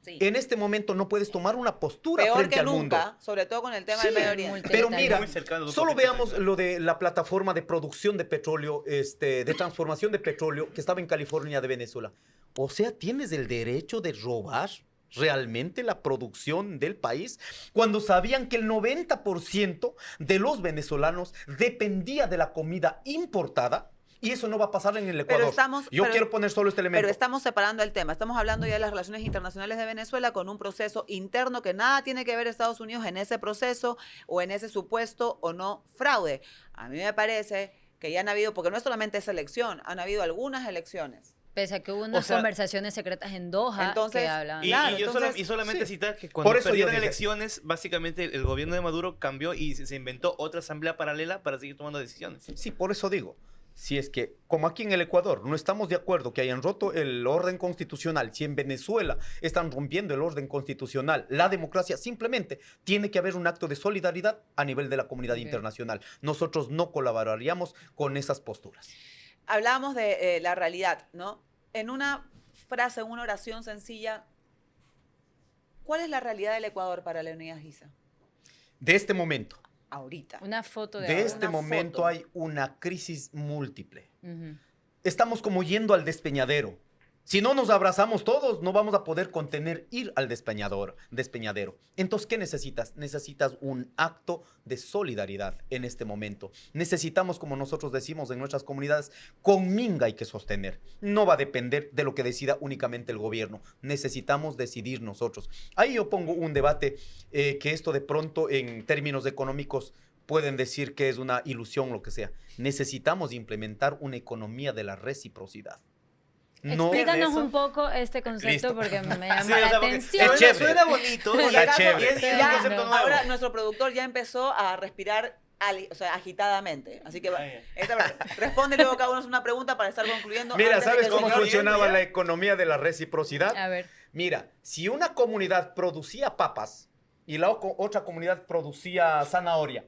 S1: Sí.
S4: En este momento no puedes tomar una postura
S1: Peor
S4: frente
S1: que
S4: al
S1: nunca,
S4: mundo.
S1: sobre todo con el tema
S4: Sí,
S1: del Medio Oriente.
S4: pero
S3: Muy
S4: mira,
S2: cercano de un
S4: solo
S2: conflicto
S4: veamos
S2: bélico.
S4: lo de la plataforma de producción de petróleo, de transformación de petróleo que estaba en California de Venezuela. O sea, tienes el derecho de robar realmente la producción del país cuando sabían que el 90% de los venezolanos dependía de la comida importada. Y eso no va a pasar en el Ecuador. Yo quiero poner solo este elemento.
S1: Pero estamos separando el tema. Estamos hablando ya de las relaciones internacionales de Venezuela con un proceso interno que nada tiene que ver Estados Unidos en ese proceso o en ese supuesto o no fraude. A mí me parece que ya han habido, porque no es solamente esa elección, han habido algunas elecciones.
S3: Pese a que hubo unas
S2: sea,
S3: conversaciones secretas en Doha
S1: entonces,
S3: que hablaban.
S2: Y,
S1: Claro,
S2: y yo
S1: entonces,
S2: y solamente
S4: sí.
S2: citar que cuando
S4: Por eso yo
S2: perdieron
S4: dije-
S2: elecciones, básicamente el gobierno de Maduro cambió y se inventó otra asamblea paralela para seguir tomando decisiones.
S4: Sí, por eso digo, si es que, como aquí en el Ecuador, no estamos de acuerdo que hayan roto el orden constitucional, si en Venezuela están rompiendo el orden constitucional, la democracia, simplemente tiene que haber un acto de solidaridad a nivel de la comunidad
S3: Ok.
S4: internacional. Nosotros no colaboraríamos con esas posturas.
S1: Hablamos de la realidad, ¿no? En una frase, en una oración sencilla, ¿cuál es la realidad del Ecuador para Leonidas Giza?
S4: De este momento,
S1: Ahorita.
S3: Una foto de
S4: de
S3: ahora.
S4: este
S1: una
S4: momento
S1: foto.
S4: hay una crisis múltiple.
S3: Ujú.
S4: Estamos como yendo al despeñadero. Si no nos abrazamos todos, no vamos a poder contener ir al despeñadero. Entonces, ¿qué necesitas? Necesitas un acto de solidaridad en este momento. Necesitamos, como nosotros decimos en nuestras comunidades, con minga hay que sostener. No va a depender de lo que decida únicamente el gobierno. Necesitamos decidir nosotros. Ahí yo pongo un debate que esto de pronto en términos económicos pueden decir que es una ilusión, lo que sea. Necesitamos implementar una economía de la reciprocidad. No,
S3: Explícanos
S2: eso.
S3: un poco este concepto
S4: Listo.
S3: porque me llama
S2: Sí, o
S3: la
S2: sea, porque
S3: atención.
S4: es chévere.
S2: suena bonito.
S1: Y
S4: Está
S1: acaso-
S4: chévere.
S2: y es un
S1: ya,
S2: concepto nuevo.
S1: ahora nuestro productor ya empezó a respirar agitadamente. Así que responde luego cada uno es una pregunta para estar concluyendo.
S4: Mira,
S1: antes de
S4: ¿sabes
S1: que el
S4: cómo
S1: señor-
S4: funcionaba
S2: ya.
S4: la economía de la reciprocidad?
S3: A ver.
S4: Mira, si una comunidad producía papas y la otra comunidad producía zanahoria,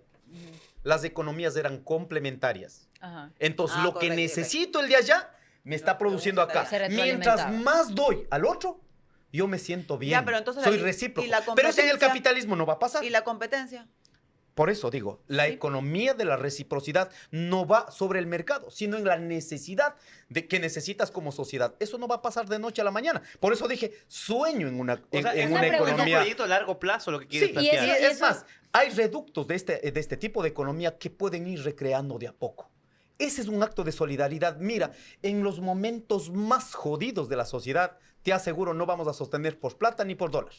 S4: las economías eran complementarias.
S3: Ajá.
S4: Entonces,
S1: Ah,
S4: lo que
S1: correcto,
S4: necesito el de allá, me está produciendo acá.
S3: Se
S4: Mientras
S3: retroalimentaba.
S4: más doy al otro, yo me siento bien.
S1: Ya, pero entonces
S4: Soy
S1: la-
S4: recíproco.
S1: y la
S4: Pero eso en el
S1: competencia-
S4: capitalismo no va a pasar.
S1: ¿Y la competencia?
S4: Por eso digo, la
S1: Sí.
S4: economía de la reciprocidad no va sobre el mercado, sino en la necesidad de que necesitas como sociedad. Eso no va a pasar de noche a la mañana. Por eso dije, sueño en una,
S2: O sea,
S4: en
S2: es
S4: una
S3: una pregunta.
S2: un
S4: economía.
S2: proyecto a largo plazo lo que quieres
S4: Sí,
S2: plantear.
S3: y
S4: es
S3: eso-
S4: más, hay reductos de este tipo de economía que pueden ir recreando de a poco. Ese es un acto de solidaridad. Mira, en los momentos más jodidos de la sociedad, te aseguro, no vamos a sostener por plata ni por dólar.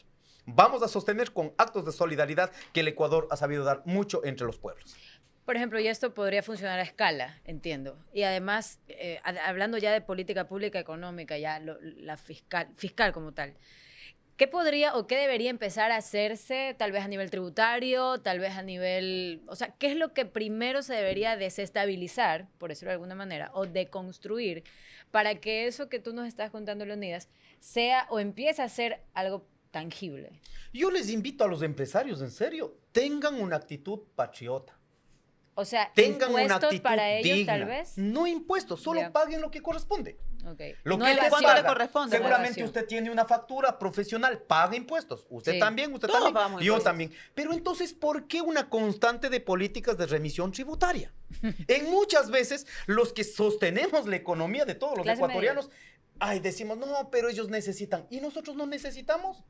S4: Vamos a sostener con actos de solidaridad que el Ecuador ha sabido dar mucho entre los pueblos.
S3: Por ejemplo, y esto podría funcionar a escala, entiendo. Y además, hablando ya de política pública económica, ya la fiscal como tal, ¿qué podría o qué debería empezar a hacerse, tal vez a nivel tributario, tal vez a nivel... O sea, ¿qué es lo que primero se debería desestabilizar, por decirlo de alguna manera, o deconstruir, para que eso que tú nos estás contando, Leonidas, sea o empiece a ser algo tangible?
S4: Yo les invito a los empresarios, en serio, tengan una actitud patriota.
S3: O sea,
S4: Tengan una
S3: impuestos
S4: actitud
S3: para ellos,
S4: digna.
S3: tal vez.
S4: No impuestos, solo
S3: Ya.
S4: paguen lo que corresponde.
S3: Okay.
S4: Lo
S3: No
S4: que
S3: evasión.
S4: usted
S1: ¿Cuánto le
S4: paga,
S1: corresponde?
S4: seguramente
S3: Evasión.
S4: usted tiene una factura profesional, paga impuestos. Usted
S3: Sí.
S4: también, usted
S1: Todos
S4: también,
S1: pagamos
S4: yo
S1: impuestos.
S4: también. Pero entonces, ¿por qué una constante de políticas de remisión tributaria? En muchas veces, los que sostenemos la economía de todos los
S3: Clase
S4: ecuatorianos, ay, decimos, no, pero ellos necesitan. ¿Y nosotros no necesitamos?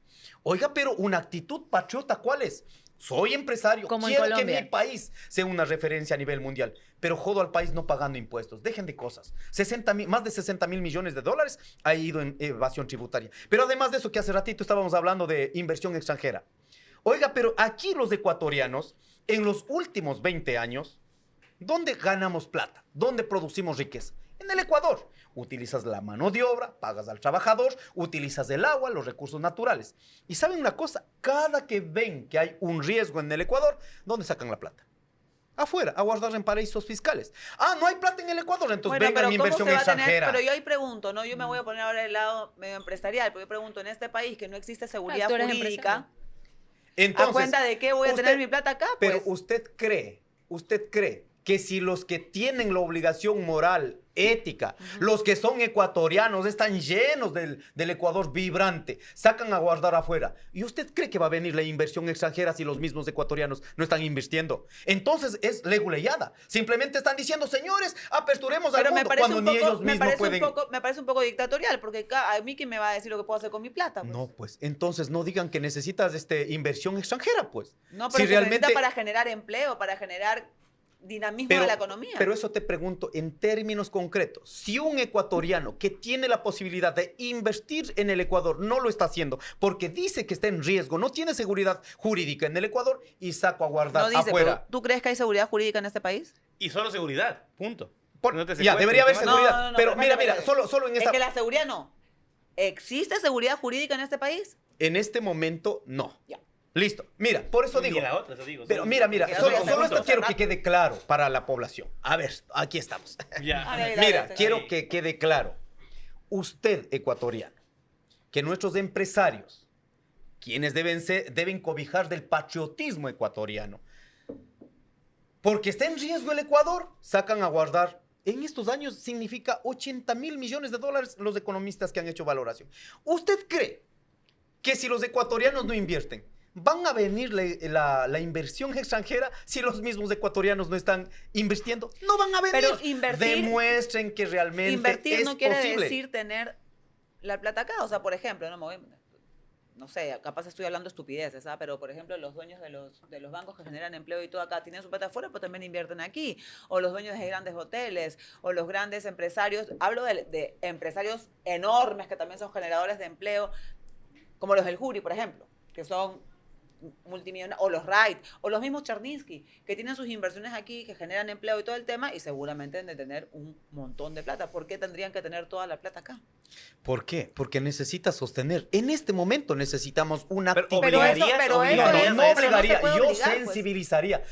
S4: Oiga, pero una actitud patriota, ¿cuál es? Soy empresario,
S3: Como en
S4: quiero que
S3: Colombia.
S4: mi país sea una referencia a nivel mundial, pero jodo al país no pagando impuestos. Dejen de cosas. Más de 60 mil millones de dólares ha ido en evasión tributaria. Pero además de eso, que hace ratito estábamos hablando de inversión extranjera. Oiga, pero aquí los ecuatorianos, en los últimos 20 años, ¿dónde ganamos plata? ¿Dónde producimos riqueza? En el Ecuador. Utilizas la mano de obra, pagas al trabajador, utilizas el agua, los recursos naturales. Y ¿saben una cosa? Cada que ven que hay un riesgo en el Ecuador, ¿dónde sacan la plata? Afuera, a guardar en paraísos fiscales. Ah, no hay plata en el Ecuador, entonces venga
S1: pero
S4: mi
S1: ¿cómo
S4: inversión
S1: se va a tener?
S4: extranjera.
S1: Pero yo ahí pregunto, ¿no? Yo me voy a poner ahora del lado medio empresarial, porque yo pregunto, en este país que no existe seguridad
S3: tú eres
S1: jurídica, ¿a
S4: Entonces,
S1: cuenta de qué voy a tener mi plata acá?
S4: Pero
S1: Pues
S4: usted cree que si los que tienen la obligación moral, ética, los que son ecuatorianos, están llenos del Ecuador vibrante, sacan a guardar afuera, ¿y usted cree que va a venir la inversión extranjera si los mismos ecuatorianos no están invirtiendo? Entonces es leguleyada. Simplemente están diciendo, señores, aperturemos al
S1: pero me
S4: mundo,
S1: parece
S4: cuando
S1: un
S4: ni
S1: poco,
S4: ellos mismos pueden.
S1: me parece un poco dictatorial, porque a mí quién me va a decir lo que puedo hacer con mi plata. Pues?
S4: No, pues, entonces no digan que necesitas inversión extranjera, pues.
S1: No, pero
S4: Si
S1: se
S4: realmente...
S1: necesita para generar empleo, para generar dinamismo de la economía.
S4: Pero eso te pregunto en términos concretos. Si un ecuatoriano que tiene la posibilidad de invertir en el Ecuador no lo está haciendo porque dice que está en riesgo, no tiene seguridad jurídica en el Ecuador y saco a guardar
S1: No dice,
S4: afuera.
S1: pero ¿tú crees que hay seguridad jurídica en este país?
S2: Y solo seguridad, punto. No te
S4: Ya,
S2: secuestren,
S4: debería haber
S2: te van a-
S4: seguridad. Pero mira,
S1: espérate.
S4: solo en
S1: Es
S4: esta...
S1: que la seguridad no. ¿Existe seguridad jurídica en este país?
S4: En este momento, no.
S1: Ya.
S4: Listo. Mira, por eso
S2: Ni
S4: digo...
S2: la otra, eso digo.
S4: Pero
S2: solo-
S4: mira,
S1: Que
S4: solo,
S1: no se
S4: solo esto
S1: juntos.
S4: quiero que quede claro para la población. A ver, aquí estamos.
S2: Ya.
S1: Dale,
S4: Mira,
S1: dale.
S4: quiero que quede claro. Usted, ecuatoriano, que nuestros empresarios, quienes deben cobijar del patriotismo ecuatoriano, porque está en riesgo el Ecuador, sacan a guardar. En estos años significa 80 mil millones de dólares los economistas que han hecho valoración. ¿Usted cree que si los ecuatorianos no invierten, van a venir la inversión extranjera si los mismos ecuatorianos no están invirtiendo? No van a venir.
S1: Pero invertir-
S4: Demuestren que realmente
S1: Invertir
S4: es
S1: no quiere
S4: posible.
S1: decir tener la plata acá. O sea, por ejemplo, no sé, capaz estoy hablando estupideces, ¿ah? Pero por ejemplo, los dueños de los bancos que generan empleo y todo acá tienen su plata afuera, pero también invierten aquí. O los dueños de grandes hoteles, o los grandes empresarios. Hablo de empresarios enormes que también son generadores de empleo, como los del Juri, por ejemplo, que son multimillonarios, o los Wright, o los mismos Cherninsky, que tienen sus inversiones aquí, que generan empleo y todo el tema, y seguramente deben de tener un montón de plata. ¿Por qué tendrían que tener toda la plata acá?
S4: ¿Por qué? Porque necesita sostener. En este momento necesitamos una
S2: Pero
S4: actividad.
S2: obligarías,
S1: pero eso
S2: obligarías
S1: es-
S4: no
S2: a eso.
S1: pero
S4: obligaría,
S1: se puede
S4: yo
S1: obligar, pues.
S4: sensibilizaría.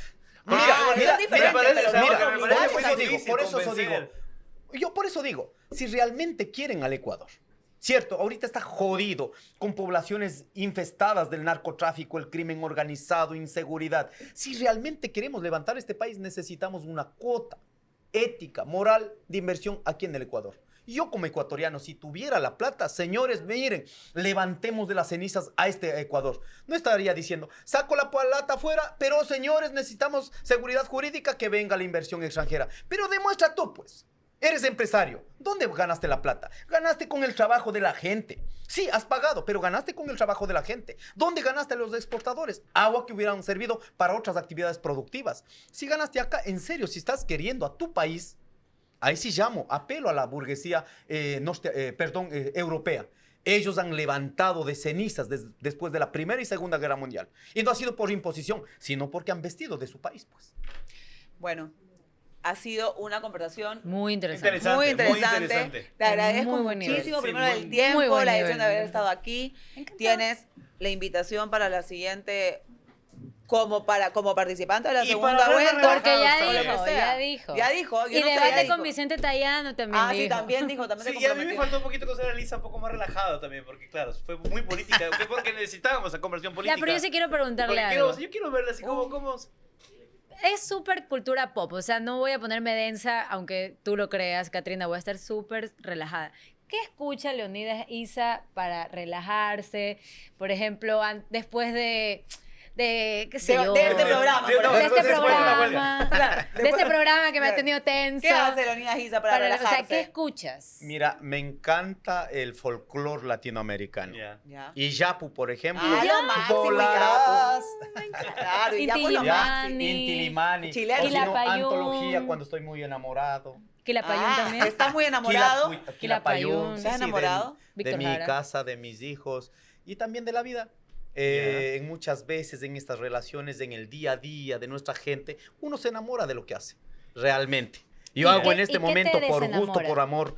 S1: Bueno,
S4: Mira,
S1: es diferente,
S2: me parece-
S1: pero
S2: o sea,
S1: no
S4: mira,
S2: me
S1: obligar
S2: parece
S1: es
S2: muy
S4: por eso
S2: difícil
S4: digo,
S2: convencer.
S4: yo por eso digo, si realmente quieren al Ecuador, cierto, ahorita está jodido, con poblaciones infestadas del narcotráfico, el crimen organizado, inseguridad. Si realmente queremos levantar este país, necesitamos una cuota ética, moral de inversión aquí en el Ecuador. Yo como ecuatoriano, si tuviera la plata, señores, miren, levantemos de las cenizas a este Ecuador. No estaría diciendo, saco la plata afuera, pero señores, necesitamos seguridad jurídica, que venga la inversión extranjera. Pero demuestra tú, pues. Eres empresario. ¿Dónde ganaste la plata? Ganaste con el trabajo de la gente. Sí, has pagado, pero ganaste con el trabajo de la gente. ¿Dónde ganaste a los exportadores? Agua que hubieran servido para otras actividades productivas. Si ganaste acá, en serio, si estás queriendo a tu país, Ahí sí llamo, apelo a la burguesía europea. Ellos han levantado de cenizas después de la Primera y Segunda Guerra Mundial. Y no ha sido por imposición, sino porque han vestido de su país, pues.
S1: Bueno, ha sido una conversación
S3: Muy interesante.
S1: muy
S2: Muy
S1: interesante.
S2: interesante.
S1: Te agradezco
S3: Muy buen nivel.
S1: muchísimo,
S2: Sí,
S1: primero
S2: muy-
S1: el tiempo,
S3: muy buen
S1: la decisión de
S3: nivel.
S1: haber estado aquí.
S3: Encantada.
S1: Tienes la invitación para la siguiente, como participante de la
S2: Y
S1: segunda
S2: para
S1: vuelta.
S2: verla
S3: Porque ya
S2: relajado,
S3: dijo,
S1: lo que sea.
S3: ya dijo.
S1: Ya dijo. yo
S3: Y
S1: no sé, ya
S3: debate
S1: dijo.
S3: con Vicente Tallano también
S1: Ah,
S3: dijo.
S1: sí, también dijo, también
S2: Sí,
S1: se
S2: y a mí me
S1: comprometió.
S2: faltó un poquito conocer a Lisa un poco más relajado también, porque claro, fue muy política, fue porque necesitábamos esa conversión política.
S3: Ya, pero yo sí quiero preguntarle
S2: Porque
S3: algo.
S2: yo quiero verla así como...
S3: Es súper cultura pop, o sea, no voy a ponerme densa, aunque tú lo creas, Katrina, voy a estar súper relajada. ¿Qué escucha Leonidas Isa para relajarse? Por ejemplo, después de qué sé yo.
S1: De este programa.
S2: de-
S1: por
S2: no,
S3: de
S1: ejemplo.
S3: este
S2: después de la
S3: programa. De este programa que me ha tenido tensa.
S1: ¿Qué hace Leonidas Isa para
S3: O
S1: relajarse?
S3: sea, ¿qué escuchas?
S4: Mira, me encanta el folclore latinoamericano.
S2: Ya.
S1: Ya.
S4: Y Yapu, por ejemplo.
S1: Ah, lo máximo,
S4: Volarás.
S1: Claro, y ya fue lo
S3: Inti
S1: máximo.
S3: Limani.
S4: Inti Limani.
S1: Chileno.
S4: O si no,
S3: Quilapayún.
S4: antología cuando estoy muy enamorado.
S3: Quilapayún
S1: Ah,
S3: también.
S1: ¿estás muy enamorado?
S3: Quilapayún.
S1: ¿Estás enamorado?
S4: De
S3: Víctor
S4: mi
S3: Jara.
S4: casa, de mis hijos y también de la vida. En muchas veces en estas relaciones, en el día a día de nuestra gente, uno se enamora de lo que hace, realmente. Yo
S3: ¿Y
S4: hago
S3: qué-
S4: en este
S3: y qué te
S4: momento por gusto,
S3: desenamora?
S4: por amor.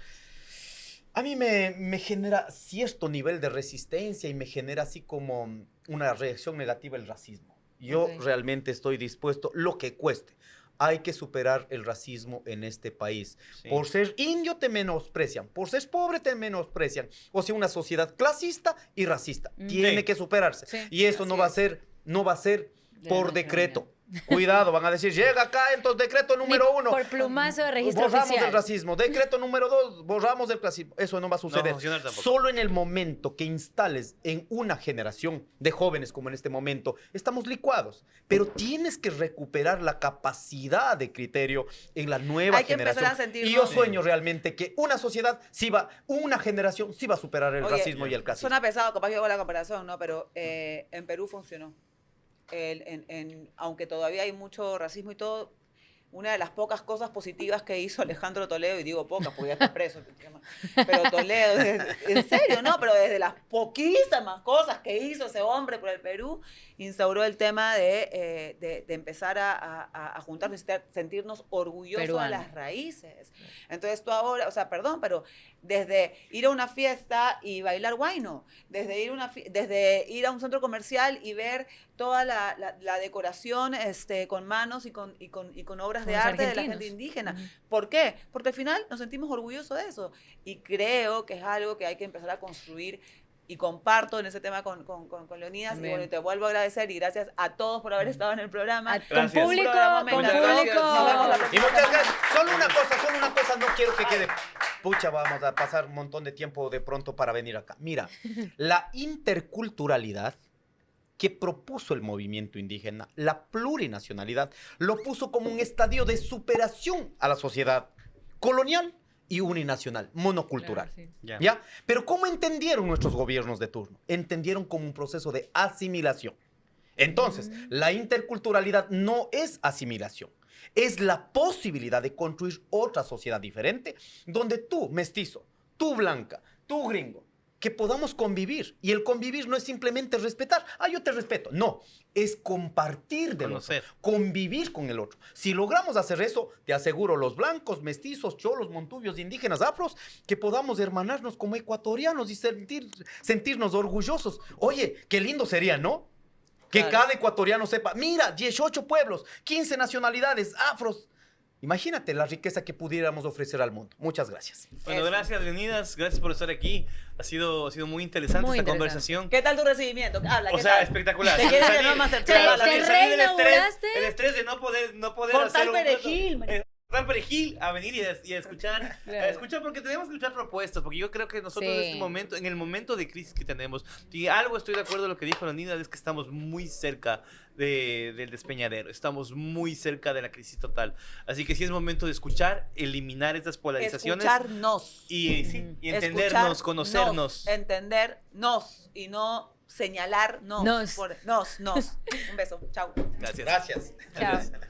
S4: A mí me genera cierto nivel de resistencia y me genera así como una reacción negativa el racismo. Yo
S3: Ok.
S4: realmente estoy dispuesto, lo que cueste. Hay que superar el racismo en este país.
S2: Sí.
S4: Por ser indio te menosprecian, por ser pobre te menosprecian. O sea, una sociedad clasista y racista. Tiene
S2: Sí.
S4: que superarse.
S3: Sí.
S4: Y eso
S1: Así
S4: no va a
S1: es.
S4: ser, no va a ser
S3: Ya
S4: por
S3: no
S4: decreto. Cuidado, van a decir, llega acá, entonces decreto número 1.
S3: Por plumazo de registro
S4: Borramos
S3: oficial.
S4: el racismo. Decreto número 2, borramos el clasismo. Eso no va a
S2: No va a
S4: suceder.
S2: funcionar tampoco.
S4: Solo en el momento que instales en una generación de jóvenes como en este momento, estamos licuados. Pero tienes que recuperar la capacidad de criterio en la nueva
S1: Hay que empezar
S4: generación.
S1: a sentirnos-
S4: Y yo sueño realmente que una sociedad una generación sí va a superar el
S1: Oye,
S4: racismo y el clasismo.
S1: Suena pesado, capaz yo hago la comparación, ¿no? Pero en Perú funcionó. Aunque todavía hay mucho racismo y todo, una de las pocas cosas positivas que hizo Alejandro Toledo, y digo pocas porque ya está preso, pero Toledo, en serio, ¿no? Pero desde las poquísimas cosas que hizo ese hombre por el Perú, instauró el tema de empezar a juntarnos, sentirnos orgullosos de
S3: Peruano.
S1: las raíces. Entonces tú ahora, o sea, perdón, pero desde ir a una fiesta y bailar guayno, desde ir a un centro comercial y ver toda la decoración con manos y con obras de
S3: Con los
S1: arte de la
S3: argentinos.
S1: gente indígena.
S3: Ujú.
S1: ¿Por qué? Porque al final nos sentimos orgullosos de eso. Y creo que es algo que hay que empezar a construir. Y comparto en ese tema con Leonidas.
S3: También.
S1: Y bueno, te vuelvo a agradecer y gracias a todos por haber estado en el programa.
S3: Con
S2: Gracias.
S3: público,
S1: Programa
S3: con
S1: Muchas gracias. Nos vemos la
S3: público.
S1: próxima
S4: Y muchas
S1: semana.
S4: gracias. Solo una cosa, no quiero que quede. Pucha, vamos a pasar un montón de tiempo de pronto para venir acá. Mira, la interculturalidad que propuso el movimiento indígena, la plurinacionalidad, lo puso como un estadio de superación a la sociedad colonial y uninacional, monocultural.
S3: Claro, sí.
S2: Ya.
S4: ¿Ya? Pero ¿cómo entendieron nuestros gobiernos de turno? Entendieron como un proceso de asimilación. Entonces, la interculturalidad no es asimilación, es la posibilidad de construir otra sociedad diferente donde tú, mestizo, tú, blanca, tú, gringo, que podamos convivir. Y el convivir no es simplemente respetar. Ah, yo te respeto. No, es compartir del
S2: Conocer.
S4: otro, convivir con el otro. Si logramos hacer eso, te aseguro, los blancos, mestizos, cholos, montubios, indígenas, afros, que podamos hermanarnos como ecuatorianos y sentirnos orgullosos. Oye, qué lindo sería, ¿no? Que
S1: Claro.
S4: cada ecuatoriano sepa, mira, 18 pueblos, 15 nacionalidades, afros. Imagínate la riqueza que pudiéramos ofrecer al mundo. Muchas gracias.
S2: Bueno,
S1: Eso.
S2: gracias, Leonidas. Gracias por estar aquí. Ha sido muy interesante
S3: Muy
S2: esta
S3: interesante.
S2: conversación.
S1: ¿Qué tal tu recibimiento? Habla,
S2: O
S1: ¿qué
S2: sea,
S1: tal?
S2: espectacular.
S1: ¿Te quieres
S2: Salí-
S1: que no más
S3: Te
S2: salí del
S3: reinauguraste.
S2: el estrés de no poder
S1: Con
S2: hacer
S1: tal
S2: un
S1: perejil,
S2: plato- tal perejil a venir y a escuchar,
S3: Claro.
S2: a escuchar, porque tenemos que escuchar propuestas, porque yo creo que nosotros en
S3: Sí.
S2: este momento, en el momento de crisis que tenemos, y algo estoy de acuerdo con lo que dijo Leonidas, es que estamos muy cerca del despeñadero, estamos muy cerca de la crisis total, así que sí es momento de escuchar, eliminar estas polarizaciones
S1: Escucharnos.
S2: y, sí, y entendernos,
S1: Escucharnos,
S2: conocernos.
S1: Entendernos y no señalarnos.
S3: Nos.
S1: Nos. Un beso. Chao.
S2: Gracias.
S4: Gracias.
S3: Chao.